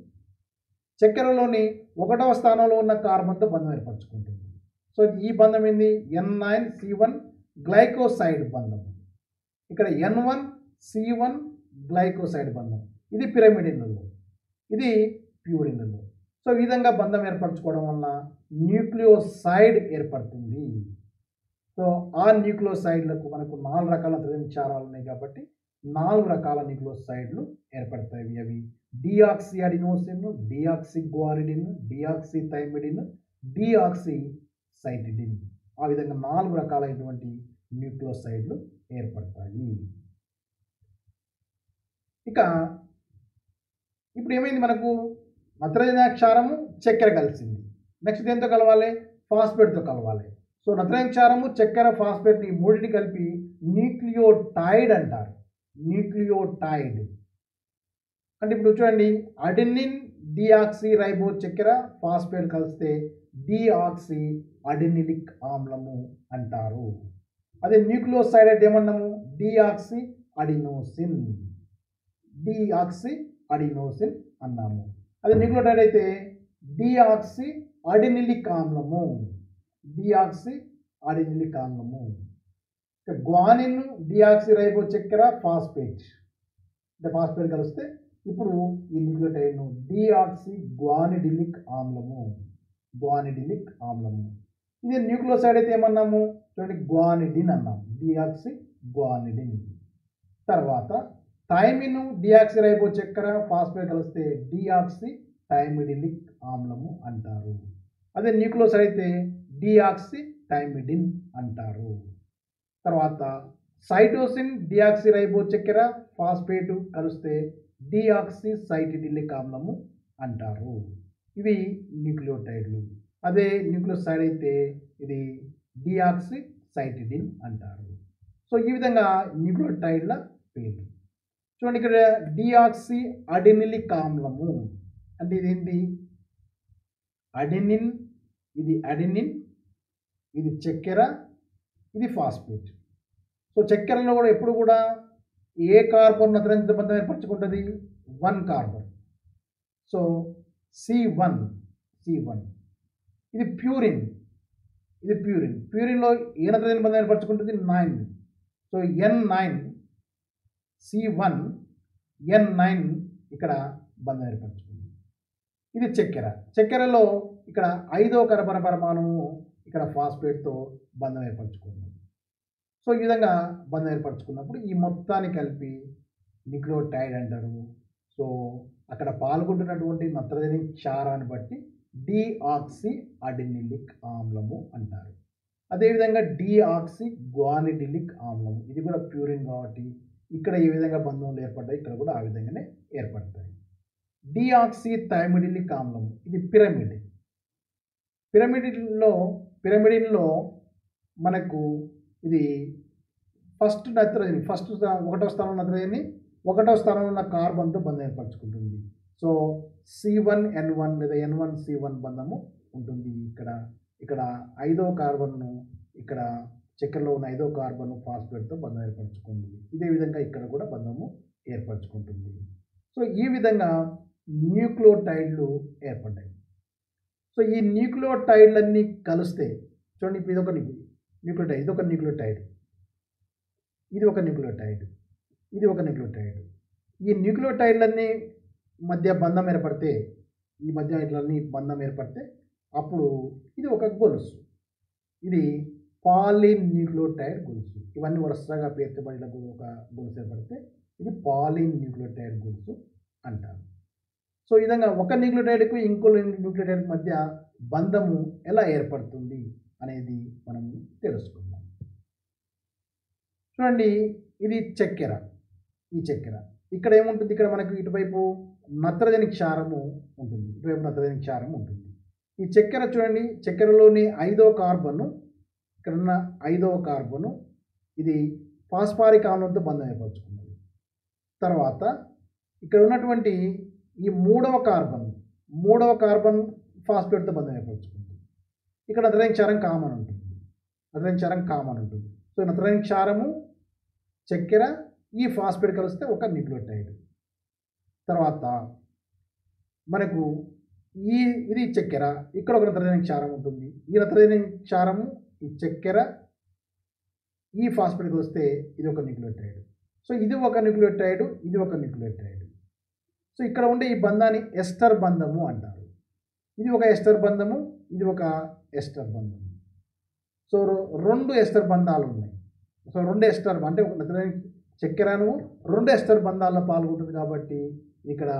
చక్కెరలోని 1వ స్థానంలో ఉన్న కార్బన్తో బంధం ఏర్పరచుకుంటుంది. సో ఈ బంధం ఏంది, N9C1 గ్లైకోసైడ్ బంధం. ఇక్కడ N1C1 గ్లైకోసైడ్ బంధం. ఇది పిరమిడిన్లలో, ఇది ప్యూరిన్లలో. సో ఈ విధంగా బంధం ఏర్పరచుకోవడం వలన న్యూక్లియోసైడ్ ఏర్పడుతుంది. సో ఆ న్యూక్లియోసైడ్లకు మనకు 4 రకాల నత్రజని క్షారాలు ఉన్నాయి కాబట్టి 4 రకాల న్యూక్లియోసైడ్లు ఏర్పడతాయి. అవి deoxy adenosine, deoxy guanidine, deoxy thymidine, deoxy cytidine. ఆ విధంగా 4 రకాలైనటువంటి న్యూక్లియోసైడ్లు ఏర్పడతాయి. ఇక ఇప్పుడు ఏమైంది, మనకు నత్రజని క్షారము చక్కెర కలిసింది. నెక్స్ట్ దేంతో కలవాలి, ఫాస్ఫేట్తో కలవాలి. సో నత్రజని క్షారము చక్కెర ఫాస్ఫేట్ ఈ మూడింటిని కలిపి న్యూక్లియోటైడ్ అంటారు. న్యూక్లియోటైడ్ అంటే ఇప్పుడు చూడండి, అడెనిన్ డిఆక్సీ రైబో చక్కెర ఫాస్ఫేట్ కలిస్తే డిఆక్సీ అడెనిలిక్ ఆమ్లము అంటారు. అదే న్యూక్లియోసైడ్ అంటే ఏమన్నాము, డిఆక్సీ అడినోసిన్, డిఆక్సీ అడినోసిన్ అన్నాము. అదే న్యూక్లియోటైడ్ అయితే డిఆక్సీ అడెనిలిక్ ఆమ్లము, డిఆక్సీ అడెనిలిక్ ఆమ్లము. గ్వానిన్ డిఆక్సీ రైబో చక్కెర ఫాస్ఫేట్ అంటే ఫాస్ఫేట్ కలిస్తే ఇప్పుడు ఈ న్యూక్లియోటైడ్ను డిఆక్సీ గ్వానిడిలిక్ ఆమ్లము, గ్వానిడిలిక్ ఆమ్లము. ఇది న్యూక్లియోసైడ్ అయితే ఏమన్నాము చూడండి, గ్వానిడిన్ అన్నాము, డిఆక్సీ గ్వానిడిన్. తర్వాత థైమిన్ డియాక్సిరైబో చక్కెర ఫాస్ఫేట్ కలిస్తే డియాక్సి థైమిడిలిక్ ఆమ్లము అంటారు. అదే న్యూక్లియోసైడ్ అయితే డియాక్సి థైమిడిన్ అంటారు. తర్వాత సైటోసిన్ డియాక్సిరైబో చక్కెర ఫాస్ఫేటు కలిస్తే డియాక్సి సైటిడిలిక్ ఆమ్లము అంటారు. ఇవి న్యూక్లియోటైడ్లు. అదే న్యూక్లియోసైడ్ అయితే ఇది డియాక్సి సైటిడిన్ అంటారు. సో ఈ విధంగా న్యూక్లియోటైడ్ల పేర్లు. చూడండి ఇక్కడ డియాక్సి అడెనిలిక్ ఆమ్లము అంటే ఇదేంటి? అడెనిన్, ఇది అడెనిన్, ఇది చక్కెర, ఇది ఫాస్ఫేట్. సో చక్కెరలో కూడా ఎప్పుడు కూడా ఏ కార్బన్ నత్రజని బంధం ఏర్పరచుకుంటుంది? 1 కార్బన్. So C1. ఇది ప్యూరిన్, ప్యూరిన్లో ఏ నత్రజని బంధం ఏర్పరచుకుంటుంది? 9. సో N9, C1 N9 ఇక్కడ బంధం ఏర్పరచుకుంది. ఇది చక్కెరలో ఇక్కడ 5వ కార్బన పరమాణువు ఇక్కడ ఫాస్ఫేట్తో బంధం ఏర్పరచుకుంది. సో ఈ విధంగా బంధం ఏర్పరచుకున్నప్పుడు ఈ మొత్తాన్ని కలిపి న్యూక్లియోటైడ్ అంటారు. సో అక్కడ పాల్గొంటున్నటువంటి నత్రజని క్షారాన్ని బట్టి డిఆక్సి అడెనిలిక్ ఆమ్లము అంటారు. అదేవిధంగా డిఆక్సి గ్వానిడిలిక్ ఆమ్లము, ఇది కూడా ప్యూరిన్ కాబట్టి ఇక్కడ ఏ విధంగా బంధంలో ఏర్పడ్డాయి ఇక్కడ కూడా ఆ విధంగానే ఏర్పడతాయి. డిఆక్సి థైమిడిలిక్ ఆమ్లము, ఇది పిరమిడిన్లో మనకు ఇది ఒకటో స్థానంలో నత్రజని 1వ స్థానంలో ఉన్న కార్బన్తో బంధం ఏర్పరచుకుంటుంది. సో C1N1 లేదా N1C1 బంధము ఉంటుంది. ఇక్కడ 5వ కార్బన్ను ఇక్కడ చక్కెరలో ఉన్న 5వ కార్బన్ ఫాస్ఫేట్తో బంధం ఏర్పరచుకుంటుంది. ఇదే విధంగా ఇక్కడ కూడా బంధము ఏర్పరచుకుంటుంది. సో ఈ విధంగా న్యూక్లియోటైడ్లు ఏర్పడ్డాయి. సో ఈ న్యూక్లియోటైడ్లన్నీ కలిస్తే చూడండి, ఇప్పుడు ఇది ఒక న్యూక్లియోటైడ్, ఇది ఒక న్యూక్లియోటైడ్. ఈ న్యూక్లియోటైడ్లన్నీ మధ్య బంధం ఏర్పడితే, అప్పుడు ఇది ఒక గొలుసు, ఇది పాలీన్యూక్లియోటైడ్ గొలుసు. ఇవన్నీ వరుసగా పేర్చబడిన ఒక గొలుసు ఏర్పడితే ఇది పాలీన్యూక్లియోటైడ్ గొలుసు అంటారు. సో ఈ విధంగా ఒక న్యూక్లియోటైడ్కు ఇంకో న్యూక్లియోటైడ్ మధ్య బంధము ఎలా ఏర్పడుతుంది అనేది మనం తెలుసుకుందాం. చూడండి, ఇది చక్కెర. ఇక్కడ ఏముంటుంది? ఇక్కడ మనకు ఇటువైపు నత్రజని క్షారము ఉంటుంది. ఈ చక్కెర చూడండి, చక్కెరలోని 5వ కార్బన్, ఇక్కడ ఉన్న 5వ కార్బను ఇది ఫాస్ఫారిక్ ఆమ్లంతో బంధం ఏర్పరచుకున్నది. తర్వాత ఇక్కడ ఉన్నటువంటి ఈ 3వ కార్బన్ ఫాస్ఫేట్తో బంధం ఏర్పరచుకుంది. ఇక్కడ నత్రజని క్షారం కామన్ ఉంటుంది. సో నత్రజని క్షారము, చక్కెర, ఈ ఫాస్ఫేట్ కలిస్తే ఒక న్యూక్లియోటైడ్. తర్వాత మనకు ఇది చక్కెర, ఇక్కడ ఒక నత్రజని క్షారం ఉంటుంది. ఈ నత్రజని క్షారము, ఈ చక్కెర, ఈ ఫాస్ఫేట్ కలిస్తే ఇది ఒక న్యూక్లియోటైడ్. సో ఇది ఒక న్యూక్లియోటైడ్. సో ఇక్కడ ఉండే ఈ బంధాన్ని ఎస్టర్ బంధము అంటారు. ఇది ఒక ఎస్టర్ బంధము. సో 2 ఎస్టర్ బంధాలు ఉన్నాయి. సో 2 ఎస్టర్ అంటే ఒక నత్రజని చక్కెరను 2 ఎస్టర్ బంధాల్లో పాల్గొంటుంది కాబట్టి ఇక్కడ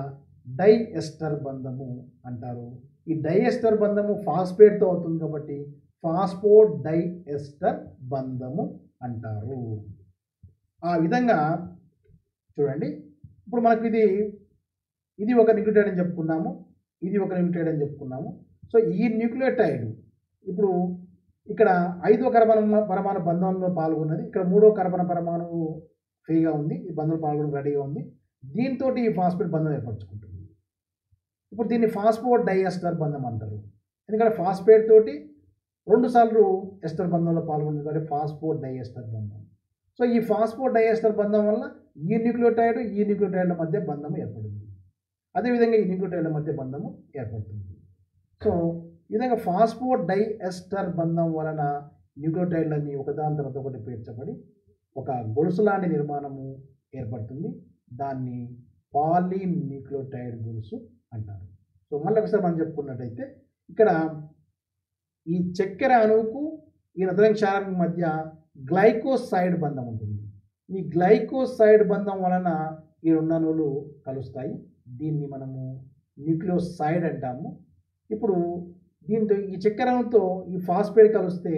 డై ఎస్టర్ బంధము అంటారు. ఈ డై ఎస్టర్ బంధము ఫాస్ఫేట్తో అవుతుంది కాబట్టి ఫాస్ఫో డై ఎస్టర్ బంధము అంటారు. ఆ విధంగా చూడండి, ఇప్పుడు మనకు ఇది ఒక న్యూక్లియోటైడ్ అని చెప్పుకున్నాము. సో ఈ న్యూక్లియోటైడ్ ఇప్పుడు ఇక్కడ 5వ కార్బన పరమాణు బంధంలో పాల్గొన్నది. ఇక్కడ 3వ కార్బన పరమాణువు ఫ్రీగా ఉంది, ఈ బంధంలో పాల్గొనడం రెడీగా ఉంది. దీంతో ఈ ఫాస్ఫేట్ బంధం ఏర్పరచుకుంటుంది. ఇప్పుడు దీన్ని ఫాస్ఫో డైఎస్టర్ బంధం అంటారు. ఎందుకంటే ఫాస్ఫేట్ తోటి 2 సార్లు ఎస్టర్ బంధంలో పాల్గొంటుంది కాబట్టి ఫాస్ఫో డైఎస్టర్ బంధం. సో ఈ ఫాస్ఫో డైఎస్టర్ బంధం వల్ల ఈ న్యూక్లియోటైడ్ల మధ్య బంధం ఏర్పడింది. అదేవిధంగా ఈ న్యూక్లియోటైడ్ల మధ్య బంధము ఏర్పడుతుంది. సో ఈ విధంగా ఫాస్ఫో డైఎస్టర్ బంధం వలన న్యూక్లియోటైడ్లన్నీ ఒకదాని తర్వాత ఒకటి పేర్చబడి ఒక గొలుసు లాంటి నిర్మాణము ఏర్పడుతుంది. దాన్ని పాలీన్యూక్లియోటైడ్ గొలుసు అంటారు. సో మళ్ళీ ఒకసారి మనం చెప్పుకున్నట్టయితే ఇక్కడ ఈ చక్కెర అణువుకు ఈ నత్రజని క్షారానికి మధ్య గ్లైకోసైడ్ బంధం ఉంటుంది. ఈ గ్లైకోసైడ్ బంధం వలన ఈ 2 అణువులు కలుస్తాయి. దీన్ని మనము న్యూక్లియోసైడ్ అంటాము. ఇప్పుడు దీంతో ఈ చక్కెర అణువుతో ఈ ఫాస్ఫేట్ కలిస్తే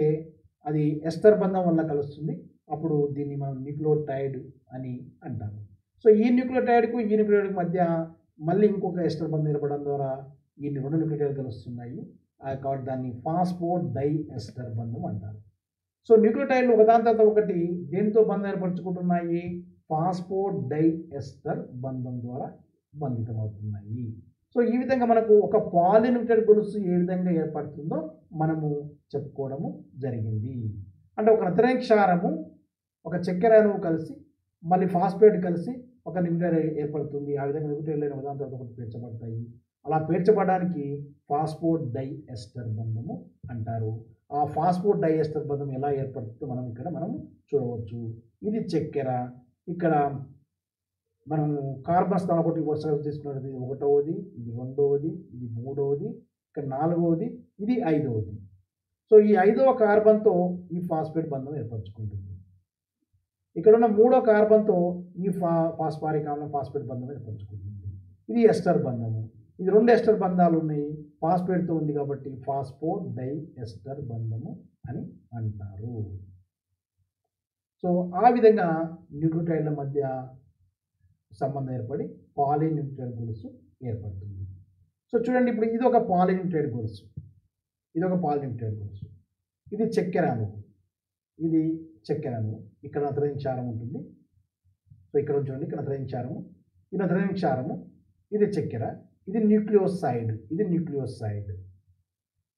అది ఎస్టర్ బంధం వల్ల కలుస్తుంది. అప్పుడు దీన్ని మనం న్యూక్లియోటైడ్ అని అంటాము. సో ఈ న్యూక్లియోటైడ్కు ఈ న్యూక్లియోటైడ్ మధ్య మళ్ళీ ఇంకొక ఎస్టర్ బంధం ఏర్పడడం ద్వారా ఈ 2 న్యూక్లియోటైడ్ కలుస్తున్నాయి. కాబట్టి దాన్ని ఫాస్ఫోడ్ డై ఎస్టర్ బంధం అంటారు. సో న్యూక్లియోటైడ్లు ఒకదాని తర్వాత ఒకటి దేనితో బంధం ఏర్పరచుకుంటున్నాయి? ఫాస్ఫోడ్ డై ఎస్టర్ బంధం ద్వారా బంధితమవుతున్నాయి. సో ఈ విధంగా మనకు ఒక పాలిన్యూక్లియోటైడ్ గొలుసు ఏ విధంగా ఏర్పడుతుందో మనము చెప్పుకోవడము జరిగింది. అంటే ఒక నత్రజని క్షారము ఒక చక్కెర అణువు కలిసి మళ్ళీ ఫాస్ఫేట్ కలిసి ఒక న్యూక్లియోటైడ్ ఏర్పడుతుంది. ఆ విధంగా న్యూక్లియోటైడ్లు ఒకదాని తర్వాత ఒకటి పేర్చబడతాయి. అలా పేర్చబడడానికి ఫాస్ఫోడ్ డై ఎస్టర్ బంధము అంటారు. ఆ ఫాస్ఫోడ్ డై ఎస్టర్ బంధం ఎలా ఏర్పడుతుందో మనం చూడవచ్చు. ఇది చక్కెర. ఇక్కడ మనము కార్బన్ స్థానం ఒకటి వరుసగా తీసుకున్నది 1వది, ఇది 2వది, ఇది 3వది, ఇక్కడ 4వది, ఇది 5వది. సో ఈ 5వ కార్బన్తో ఈ ఫాస్ఫేట్ బంధం ఏర్పరచుకుంటుంది. ఇక్కడ ఉన్న 3వ కార్బన్తో ఈ ఫాస్ఫారిక్ ఆమ్లం ఫాస్ఫేట్ బంధం ఏర్పరచుకుంటుంది. ఇది ఎస్టర్ బంధము. ఇది 2 ఎస్టర్ బంధాలు ఉన్నాయి. ఫాస్ఫేట్తో ఉంది కాబట్టి ఫాస్ఫోడ్ డై ఎస్టర్ బంధము అని అంటారు. సో ఆ విధంగా న్యూక్లియోటైడ్ల మధ్య సంబంధం ఏర్పడి పాలిన్యూక్లియోటైడ్ గొలుసు ఏర్పడుతుంది. సో చూడండి, ఇప్పుడు ఇది ఒక పాలిన్యూక్లియోటైడ్ గొలుసు, ఇది ఒక పాలిన్యూక్లియోటైడ్ గొలుసు. ఇది చక్కెర అణువు, ఇది చక్కెర అణువు. ఇక్కడ నత్రజని క్షారం ఉంటుంది. సో ఇక్కడ చూడండి, ఇక్కడ నత్రజని క్షారము, ఇది నత్రజని క్షారము, ఇది చక్కెర, ఇది న్యూక్లియోసైడ్, ఇది న్యూక్లియోసైడ్.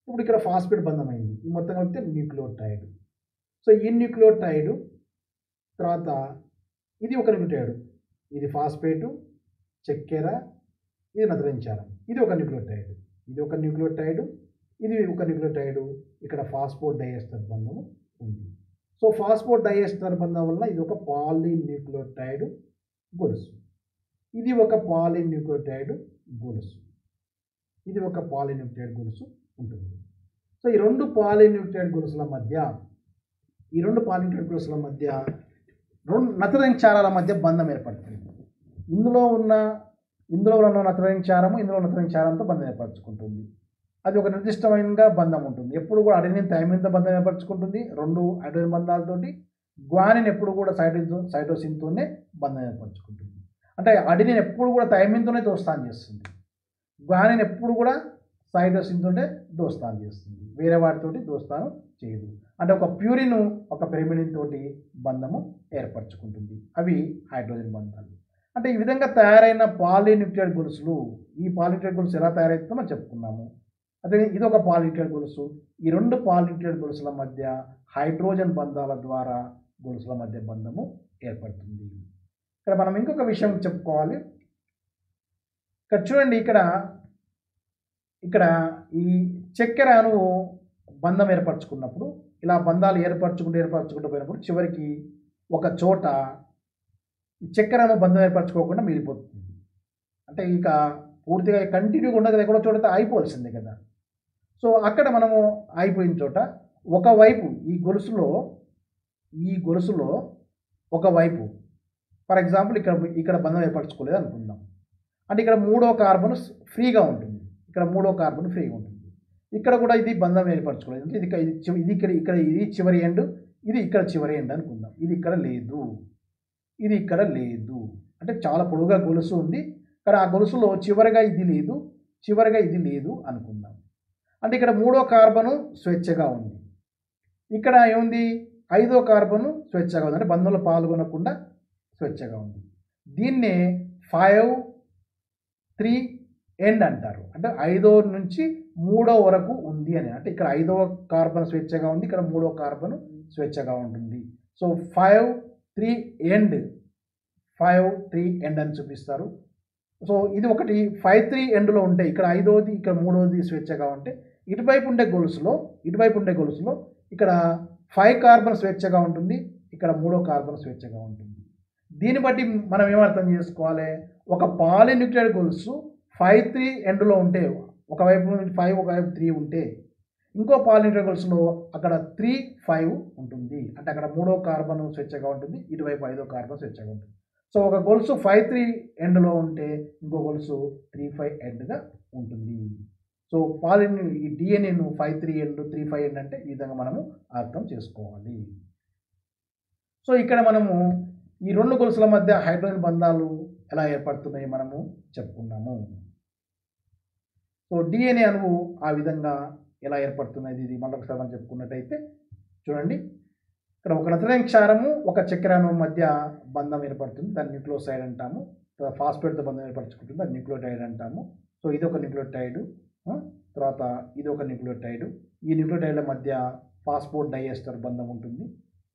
ఇప్పుడు ఇక్కడ ఫాస్ఫేట్ బంధం అయింది. ఇది మొత్తం కలిపితే న్యూక్లియోటైడ్. సో ఈ న్యూక్లియోటైడ్ తర్వాత ఇది ఒక న్యూక్లియోటైడ్, ఇది ఫాస్ఫేటు, చక్కెర, ఇది నత్రజని క్షారం, ఇది ఒక న్యూక్లియోటైడ్, ఇది ఒక న్యూక్లియోటైడ్, ఇది ఒక న్యూక్లియోటైడ్. ఇక్కడ ఫాస్ఫోడ్ డైఎస్టర్ బంధము ఉంది. సో ఫాస్ఫోడ్ డైఎస్టర్ బంధం వల్ల ఇది ఒక పాలిన్యూక్లియోటైడ్ గొలుసు, ఇది ఒక పాలిన్యూక్లియోటైడ్ గొలుసు, ఇది ఒక పాలిన్యూక్లియోటైడ్ గొలుసు ఉంటుంది. సో ఈ 2 పాలిన్యూక్లియోటైడ్ గొలుసుల మధ్య 2 నత్రజని క్షారాల మధ్య బంధం ఏర్పడుతుంది. ఇందులో ఉన్న నత్రజని క్షారము ఇందులో నత్రజని క్షారంతో బంధం ఏర్పరచుకుంటుంది. అది ఒక నిర్దిష్టమైన బంధం ఉంటుంది. ఎప్పుడు కూడా అడెనిన్ థైమిన్తో బంధం ఏర్పరచుకుంటుంది. 2 హైడ్రోజన్ బంధాలతోటి. గ్వానిన్ ఎప్పుడు కూడా సైటోసిన్తోనే బంధం ఏర్పరచుకుంటుంది. అంటే అడెనిన్ ఎప్పుడు కూడా థైమిన్తోనే దోస్తాను చేస్తుంది, గ్వానిన్ ఎప్పుడు కూడా సైటోసిన్తోనే దోస్తాను చేస్తుంది, వేరే వాటితోటి దోస్తాను చేయదు. అంటే ఒక ప్యూరిన్ ఒక పెరిమిడిన్ తోటి బంధము ఏర్పరచుకుంటుంది. అవి హైడ్రోజన్ బంధాలు. అంటే ఈ విధంగా తయారైన పాలిన్యూక్లియోటైడ్ గొలుసులు, ఈ పాలిన్యూక్లియోటైడ్ గొలుసు ఎలా తయారవుతుందో మనం చెప్పుకున్నాము. అదే ఇది ఒక పాలిన్యూక్లియోటైడ్ గొలుసు. ఈ 2 పాలిన్యూక్లియోటైడ్ గొలుసుల మధ్య హైడ్రోజన్ బంధాల ద్వారా గొలుసుల మధ్య బంధము ఏర్పడుతుంది. ఇక్కడ మనం ఇంకొక విషయం చెప్పుకోవాలి. ఇక్కడ చూడండి, ఇక్కడ ఈ చక్కెర అణువు బంధం ఏర్పరచుకున్నప్పుడు ఇలా బంధాలు ఏర్పరచుకుంటూ పోయినప్పుడు చివరికి ఒక చోట ఈ చక్కెర అణువు బంధం ఏర్పరచుకోకుండా మిగిలిపోతుంది. అంటే ఇక పూర్తిగా కంటిన్యూగా ఉండదు, ఎక్కడో చోట అయిపోవాల్సిందే కదా. సో అక్కడ మనము అయిపోయిన చోట ఒకవైపు ఈ గొలుసులో ఒకవైపు ఫర్ ఎగ్జాంపుల్ ఇక్కడ బంధం ఏర్పరచుకోలేదు అనుకుందాం. అంటే ఇక్కడ 3వ కార్బన్ ఫ్రీగా ఉంటుంది, ఇక్కడ 3వ కార్బన్ ఫ్రీగా ఉంటుంది. ఇక్కడ కూడా ఇది బంధం ఏర్పరచుకోలేదు, అంటే ఇది చివరి ఎండ్, ఇది ఇక్కడ చివరి ఎండ్ అనుకుందాం. ఇది ఇక్కడ లేదు, ఇది ఇక్కడ లేదు. అంటే చాలా పొడుగుగా గొలుసు ఉంది, కానీ ఆ గొలుసులో చివరిగా ఇది లేదు, చివరిగా ఇది లేదు అనుకుందాం. అంటే ఇక్కడ 3వ కార్బను స్వేచ్ఛగా ఉంది, ఇక్కడ ఏముంది 5వ కార్బను స్వేచ్ఛగా ఉంది, అంటే బంధంలో పాల్గొనకుండా స్వేచ్ఛగా ఉంది. దీన్నే 5-3 ఎండ్ అంటారు. అంటే 5వ నుంచి 3వ వరకు ఉంది అని. అంటే ఇక్కడ 5వ కార్బన్ స్వేచ్ఛగా ఉంది, ఇక్కడ 3వ కార్బన్ స్వేచ్ఛగా ఉంటుంది. సో 5-3 ఎండ్ అని చూపిస్తారు. సో ఇది ఒకటి 5-3 ఎండ్లో ఉంటే ఇక్కడ 5వది ఇక్కడ 3వది స్వేచ్ఛగా ఉంటే ఇటువైపు ఉండే గొలుసులో ఇక్కడ 5 కార్బన్ స్వేచ్ఛగా ఉంటుంది, ఇక్కడ 3వ కార్బన్ స్వేచ్ఛగా ఉంటుంది. దీన్ని బట్టి మనం ఏమర్థం చేసుకోవాలి, ఒక పాలిన్యూక్లియోటైడ్ గొలుసు 5-3 ఎండ్లో ఉంటే ఒకవైపు 5 ఒకవైపు 3 ఉంటే ఇంకో పాలిన్యూక్లియోటైడ్ గొలుసులో అక్కడ 3-5 ఉంటుంది. అంటే అక్కడ 3వ కార్బన్ స్వేచ్ఛగా ఉంటుంది, ఇటువైపు 5వ కార్బన్ స్వేచ్ఛగా ఉంటుంది. సో ఒక గొలుసు 5-3 ఎండ్లో ఉంటే ఇంకో గొలుసు 3-5 ఎండ్గా ఉంటుంది. సో పాలిన్ ఈ డిఎన్ఏను 5-3 ఎండ్ 3-5 ఎండ్ అంటే ఈ విధంగా మనము అర్థం చేసుకోవాలి. సో ఇక్కడ మనము ఈ రెండు గొలుసుల మధ్య హైడ్రోజన్ బంధాలు ఎలా ఏర్పడుతున్నాయి మనము చెప్పుకున్నాము. సో డిఎన్ఏ అణువు ఆ విధంగా ఎలా ఏర్పడుతున్నది ఇది మళ్ళొకసారి మనం చెప్పుకున్నట్టయితే చూడండి, ఇక్కడ ఒక నత్రజని క్షారము ఒక చక్కెర అణువు మధ్య బంధం ఏర్పడుతుంది, దాన్ని న్యూక్లియోసైడ్ అంటాము. ఫాస్ఫేట్తో బంధం ఏర్పరచుకుంటుంది, అది న్యూక్లియోటైడ్ అంటాము. సో ఇది ఒక న్యూక్లియోటైడ్, తర్వాత ఇది ఒక న్యూక్లియోటైడ్. ఈ న్యూక్లియోటైడ్ల మధ్య ఫాస్ఫోడ్ డైఎస్టర్ బంధం ఉంటుంది.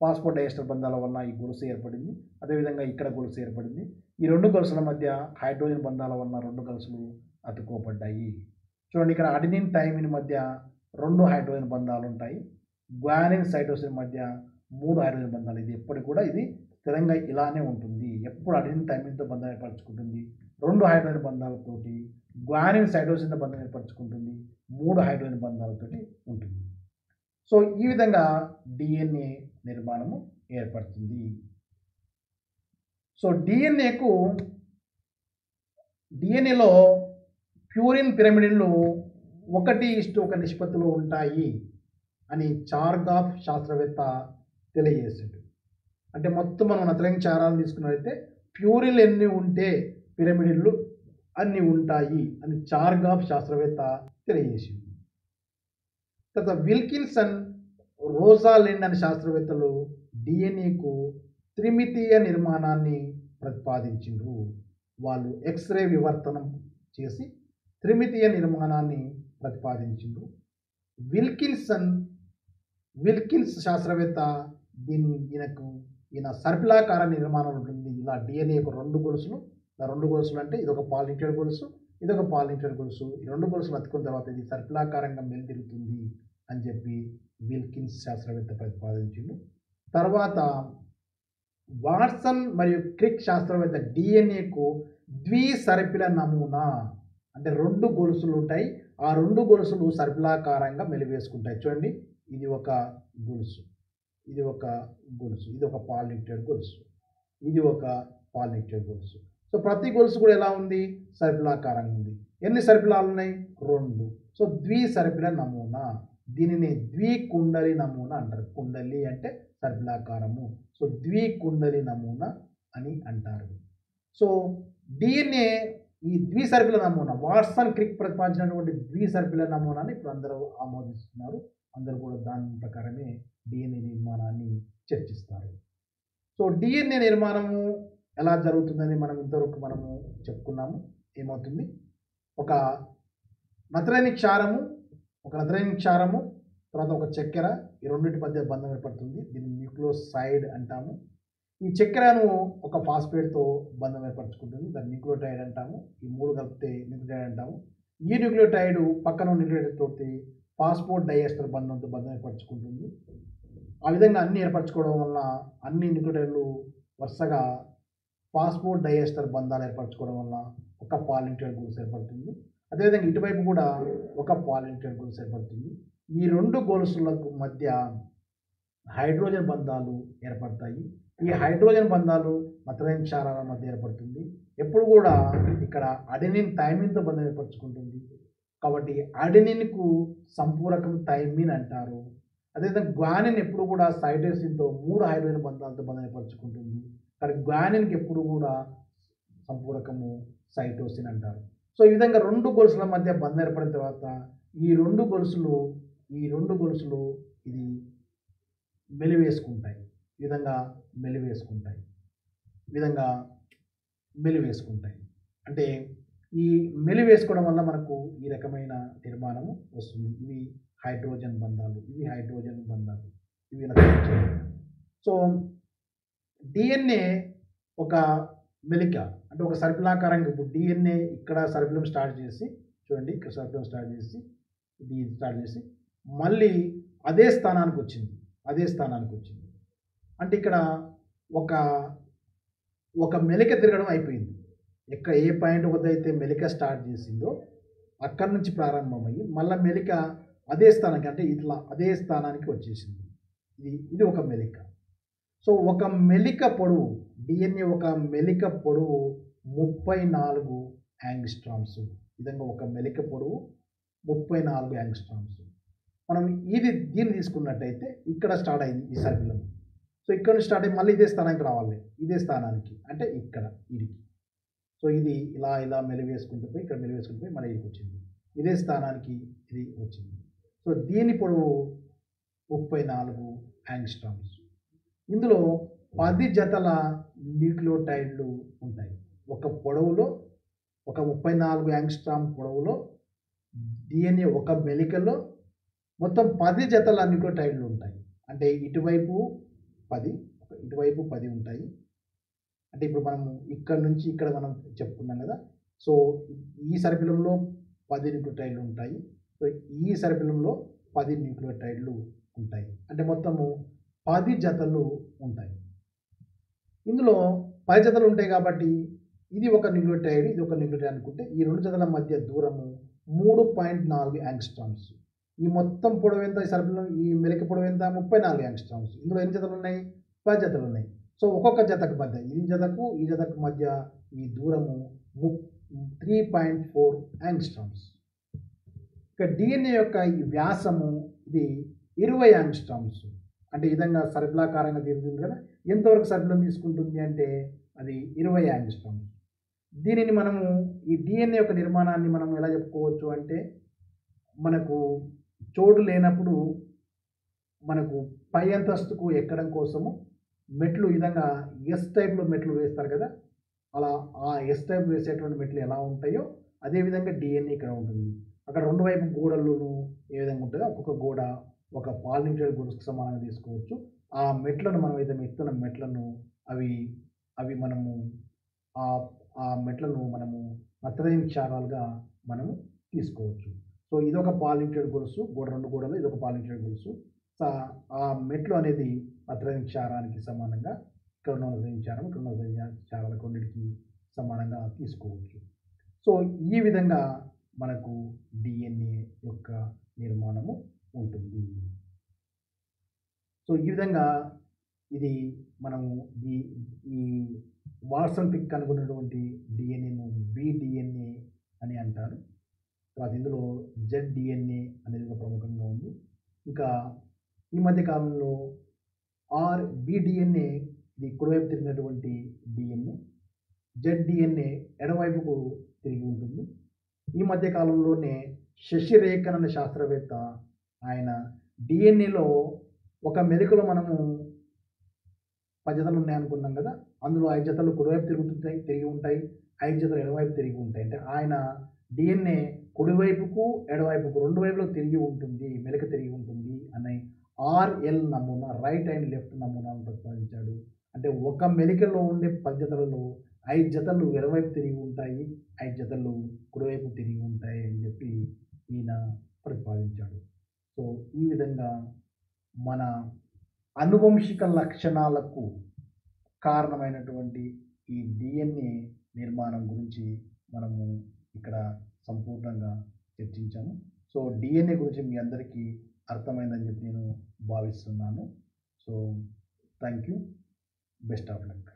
ఫాస్ఫోడ్ డైఎస్టర్ బంధాల వల్ల ఈ గొలుసు ఏర్పడింది. అదేవిధంగా ఇక్కడ గొలుసు ఏర్పడింది. ఈ రెండు గొలుసుల మధ్య హైడ్రోజన్ బంధాల వల్ల రెండు గొలుసులు అతుక్కోబడ్డాయి. చూడండి, ఇక్కడ అడినిన్ థైమిన్ మధ్య 2 హైడ్రోజన్ బంధాలు ఉంటాయి. గ్వానిన్ సైటోసిన్ మధ్య 3 హైడ్రోజన్ బంధాలు. ఇది ఎప్పటికి కూడా ఇది స్థిరంగా ఇలానే ఉంటుంది. ఎప్పుడు అడినిన్ థైమిన్తో బంధం ఏర్పరచుకుంటుంది, 2 హైడ్రోజన్ బంధాలతోటి. గ్వానిన్ సైటోసిన్తో బంధం ఏర్పరచుకుంటుంది, 3 హైడ్రోజన్ బంధాలతోటి ఉంటుంది. సో ఈ విధంగా డిఎన్ఏ నిర్మాణము ఏర్పడుతుంది. సో డిఎన్ఏలో ప్యూరిన్ పిరమిడిన్లు 1:1 నిష్పత్తిలో ఉంటాయి అని చార్గాఫ్ శాస్త్రవేత్త తెలియజేసాడు. అంటే మొత్తం మనం నత్రజని క్షారాలను తీసుకున్నట్లయితే ప్యూరిన్లు ఎన్ని ఉంటే పిరమిడిన్లు అన్ని ఉంటాయి అని చార్గాఫ్ శాస్త్రవేత్త తెలియజేసింది. తర్వాత విల్కిన్సన్, రోజాలిండ్ అనే శాస్త్రవేత్తలు డిఎన్ఏకు త్రిమితీయ నిర్మాణాన్ని ప్రతిపాదించిండ్రు. వాళ్ళు ఎక్స్రే వివర్తనం చేసి త్రిమితీయ నిర్మాణాన్ని ప్రతిపాదించిండ్రు. విల్కిన్స్ శాస్త్రవేత్త ఈయన సర్పిలాకార నిర్మాణం ఉంటుంది. ఇలా డిఎన్ఏ యొక్క 2 గొలుసులు, 2 గొలుసులు అంటే ఇదొక పాలిన్యూక్లియర్ గొలుసు, ఇదొక పాలిన్యూక్లియర్ గొలుసు. ఈ 2 గొలుసులు అతుకున్న తర్వాత ఇది సర్పిలాకారంగా మెలితిరుగుతుంది అని చెప్పి విల్కిన్స్ శాస్త్రవేత్త ప్రతిపాదించిండు. తర్వాత వాట్సన్ మరియు క్రిక్ శాస్త్రవేత్త డిఎన్ఏకు ద్విసర్పిల నమూనా, అంటే 2 గొలుసులు ఉంటాయి, ఆ 2 గొలుసులు సర్పిలాకారంగా మెలివేసుకుంటాయి. చూడండి, ఇది ఒక గొలుసు, ఇది ఒక గొలుసు, ఇది ఒక పాలిన్యూక్లియర్ గొలుసు, ఇది ఒక పాలిన్యూక్లియర్ గొలుసు. సో ప్రతి గొలుసు కూడా ఎలా ఉంది, సర్పిలాకారంగా ఉంది. ఎన్ని సర్పిలాలు ఉన్నాయి, 2. సో ద్విసర్పిల నమూనా, దీనిని ద్వికుండలి నమూనా అంటారు. కుండలి అంటే సర్పిలాకారము, సో ద్వికుండలి నమూనా అని అంటారు. సో డిఎన్ఏ ఈ ద్విసర్పిల నమూనా, వాట్సన్ క్రిక్ ప్రతిపాదించినటువంటి ద్విసర్పిల నమూనాని ఇప్పుడు అందరూ ఆమోదిస్తున్నారు. అందరూ కూడా దాని ప్రకారమే డిఎన్ఏ నిర్మాణాన్ని చర్చిస్తారు. సో డిఎన్ఏ నిర్మాణము ఎలా జరుగుతుందని మనం ఇంతవరకు మనము చెప్పుకున్నాము. ఏమవుతుంది, ఒక నత్రజని క్షారము తర్వాత ఒక చక్కెర, ఈ రెండింటి మధ్య బంధం ఏర్పడుతుంది. దీన్ని న్యూక్లియోసైడ్ అంటాము. ఈ చక్కెరను ఒక ఫాస్ఫేట్తో బంధం ఏర్పరచుకుంటుంది, దాన్ని న్యూక్లియోటైడ్ అంటాము. ఈ 3 కలిపితే న్యూక్లియోటైడ్ అంటాము. ఈ న్యూక్లియోటైడ్ పక్కన న్యూక్లియోటైడ్ తోటి ఫాస్ఫోడ్ డైఎస్టర్ బంధం ఏర్పరచుకుంటుంది. ఆ విధంగా అన్ని ఏర్పరచుకోవడం వల్ల అన్ని న్యూక్లియోటైడ్లు వరుసగా ఫాస్ఫోడ్ డైఎస్టర్ బంధాలు ఏర్పరచుకోవడం వల్ల ఒక పాలిన్యూక్లియర్ గొలుసు ఏర్పడుతుంది. అదేవిధంగా ఇటువైపు కూడా ఒక పాలిన్యూక్లియర్ గొలుసు ఏర్పడుతుంది. ఈ 2 గొలుసులకు మధ్య హైడ్రోజన్ బంధాలు ఏర్పడతాయి. ఈ హైడ్రోజన్ బంధాలు నత్రజని క్షారాల మధ్య ఏర్పడుతుంది. ఎప్పుడు కూడా ఇక్కడ అడెనిన్ థైమిన్తో బంధం ఏర్పరచుకుంటుంది. కాబట్టి అడెనిన్కు సంపూరకం థైమిన్ అంటారు. అదేవిధంగా గ్వానిన్ ఎప్పుడు కూడా సైటోసిన్తో 3 హైడ్రోజన్ బంధాలతో బంధం ఏర్పరచుకుంటుంది. కానీ గ్వానిన్కి ఎప్పుడు కూడా సంపూరకము సైటోసిన్ అంటారు. సో ఈ విధంగా 2 గొలుసుల మధ్య బంధం ఏర్పడిన తర్వాత ఈ రెండు గొలుసులు ఇది మెలివేసుకుంటాయి. ఈ విధంగా మెలివేసుకుంటాయి. అంటే ఈ మెలివేసుకోవడం వల్ల మనకు ఈ రకమైన నిర్మాణము వస్తుంది. ఇవి హైడ్రోజన్ బంధాలు, ఇవి నత్రజని. సో డిఎన్ఏ ఒక మెలిక, అంటే ఒక సర్పిలాకారంగా. ఇప్పుడు డిఎన్ఏ ఇక్కడ సర్పిలం స్టార్ట్ చేసి, చూడండి ఇక్కడ సర్పిలం స్టార్ట్ చేసి మళ్ళీ అదే స్థానానికి వచ్చింది. అంటే ఇక్కడ ఒక మెలిక తిరగడం అయిపోయింది. ఏ పాయింట్ వద్ద అయితే మెలిక స్టార్ట్ చేసిందో అక్కడి నుంచి ప్రారంభమయ్యి మళ్ళీ మెలిక అదే స్థానానికి, అంటే ఇట్లా అదే స్థానానికి వచ్చేసింది. ఇది ఒక మెలిక. సో ఒక మెలిక పొడవు డిఎన్ఏ ఒక మెలిక పొడవు 34 యాంగ్స్ట్రామ్స్. విధంగా ఒక మెలిక పొడవు 34 యాంగ్స్ట్రామ్స్. మనం దీన్ని తీసుకున్నట్టయితే ఇక్కడ స్టార్ట్ అయింది ఈ సర్కిల్. సో ఇక్కడ నుంచి స్టార్ట్ అయ్యి మళ్ళీ ఇదే స్థానానికి రావాలి, ఇదే స్థానానికి అంటే ఇక్కడ ఇడికి. సో ఇది ఇలా ఇలా మెలివేసుకుంటూ పోయి ఇక్కడ మెలివేసుకుంటూ పోయి మళ్ళీ ఇడికి వచ్చింది, ఇదే స్థానానికి ఇది వచ్చింది. సో దీని పొడవు 34 యాంగ్స్ట్రామ్స్. ఇందులో 10 జతల న్యూక్లియోటైడ్లు ఉంటాయి. ఒక పొడవులో ఒక 34 యాంగ్స్ట్రామ్ పొడవులో డిఎన్ఏ ఒక మెలికలో మొత్తం 10 జతల న్యూక్లియోటైడ్లు ఉంటాయి. అంటే ఇటువైపు 10, ఇటువైపు 10 ఉంటాయి. అంటే ఇప్పుడు మనం ఇక్కడ నుంచి ఇక్కడ మనం చెప్పుకున్నాం కదా. సో ఈ సర్పిలంలో 10 న్యూక్లియోటైడ్లు ఉంటాయి. సో ఈ సర్పిలంలో 10 న్యూక్లియోటైడ్లు ఉంటాయి. అంటే మొత్తము 10 జతలు ఉంటాయి. ఇందులో 10 జతలు ఉంటాయి కాబట్టి ఇది ఒక న్యూక్లియోటైడ్, ఇది ఒక న్యూక్లియోటైడ్ అనుకుంటే ఈ రెండు జతల మధ్య దూరము 3.4 యాంగ్స్ట్రామ్స్. ఈ మొత్తం పొడవు ఎంత? ఈ సర్పిలం ఈ మెలిక పొడవు ఎంత? 34 యాంగ్స్ట్రామ్స్. ఇందులో ఎన్ని జతలు ఉన్నాయి? 10 జతలు ఉన్నాయి. సో ఒక్కొక్క జతకు మధ్య ఈ జతకు మధ్య ఈ దూరము 3.4 యాంగ్స్ట్రామ్స్. ఇక డిఎన్ఏ యొక్క ఈ వ్యాసము ఇది 20 యాంగ్స్ట్రామ్స్. అంటే ఈ విధంగా సర్పిలాకారంగా తిరుగుతుంది కదా. ఎంతవరకు సర్పిలం తీసుకుంటుంది అంటే అది 20 యాంగ్స్ట్రామ్స్. దీనిని మనము ఈ డిఎన్ఏ యొక్క నిర్మాణాన్ని మనం ఎలా చెప్పుకోవచ్చు అంటే, మనకు చోటు లేనప్పుడు మనకు పై అంతస్తుకు ఎక్కడం కోసము మెట్లు ఈ విధంగా ఎస్ టైప్లో మెట్లు వేస్తారు కదా. అలా ఆ ఎస్ టైప్ వేసేటువంటి మెట్లు ఎలా ఉంటాయో అదేవిధంగా డిఎన్ఏ ఇక్కడ ఉంటుంది. అక్కడ రెండు వైపు గోడలను ఏ విధంగా ఉంటుందో ఒక్కొక్క గోడ ఒక పాలిన్యూక్లియర్ గోడకు సమానంగా తీసుకోవచ్చు. ఆ మెట్లను మనం అయితే ఎత్తున్న మెట్లను అవి మనము ఆ మెట్లను మనము నత్రజని క్షారాలుగా మనము తీసుకోవచ్చు. సో ఇదొక పాలిన్యూక్లియర్ గొలుసు, రెండు గోడలు, ఇదొక పాలిన్యూక్లియర్ గొలుసు. ఆ మెట్లు అనేది నత్రజని క్షారానికి సమానంగా ఇక్కడ ఉన్న నత్రజని క్షారం, ఇక్కడ ఉన్న నత్రజని క్షారాలకు రెండింటికి సమానంగా తీసుకోవచ్చు. సో ఈ విధంగా మనకు డిఎన్ఏ యొక్క నిర్మాణము ఉంటుంది. సో ఈ విధంగా ఇది మనము ఈ వాట్సన్ పిక్ కనుగొన్నటువంటి డిఎన్ఏను బిడిఎన్ఏ అని అంటారు. తర్వాత ఇందులో జెడ్డిఎన్ఏ అనేది ఒక ప్రముఖంగా ఉంది. ఇంకా ఈ మధ్య కాలంలో బిడిఎన్ఏ ఇది కుడివైపు తిరిగినటువంటి డిఎన్ఏ, జెడ్డిఎన్ఏ ఎడవైపుకు తిరిగి ఉంటుంది. ఈ మధ్య కాలంలోనే శశిరేఖన్ అనే శాస్త్రవేత్త ఆయన డిఎన్ఏలో ఒక మెలికలో మనము 10 జతలు ఉన్నాయి అనుకున్నాం కదా, అందులో 5 జతలు కుడివైపు తిరిగి ఉంటాయి, 5 జతలు ఎడవైపు తిరిగి ఉంటాయి. అంటే ఆయన డిఎన్ఏ కుడివైపుకు ఎడవైపుకు రెండు వైపులకు తిరిగి ఉంటుంది, మెలిక తిరిగి ఉంటుంది అనే ఆర్ఎల్ నమూనా, రైట్ అండ్ లెఫ్ట్ నమూనాను ప్రతిపాదించాడు. అంటే ఒక మెలికలో ఉండే 10 జతలలో 5 జతలు ఎడవైపు తిరిగి ఉంటాయి, 5 జతలు కుడివైపు తిరిగి ఉంటాయి అని చెప్పి ఈయన ప్రతిపాదించాడు. సో ఈ విధంగా మన అనువంశిక లక్షణాలకు కారణమైనటువంటి ఈ డిఎన్ఏ నిర్మాణం గురించి మనము ఇక్కడ సంపూర్ణంగా చర్చించాము. సో డిఎన్ఏ గురించి మీ అందరికీ అర్థమైందని చెప్పి నేను భావిస్తున్నాను. So thank you, best of luck.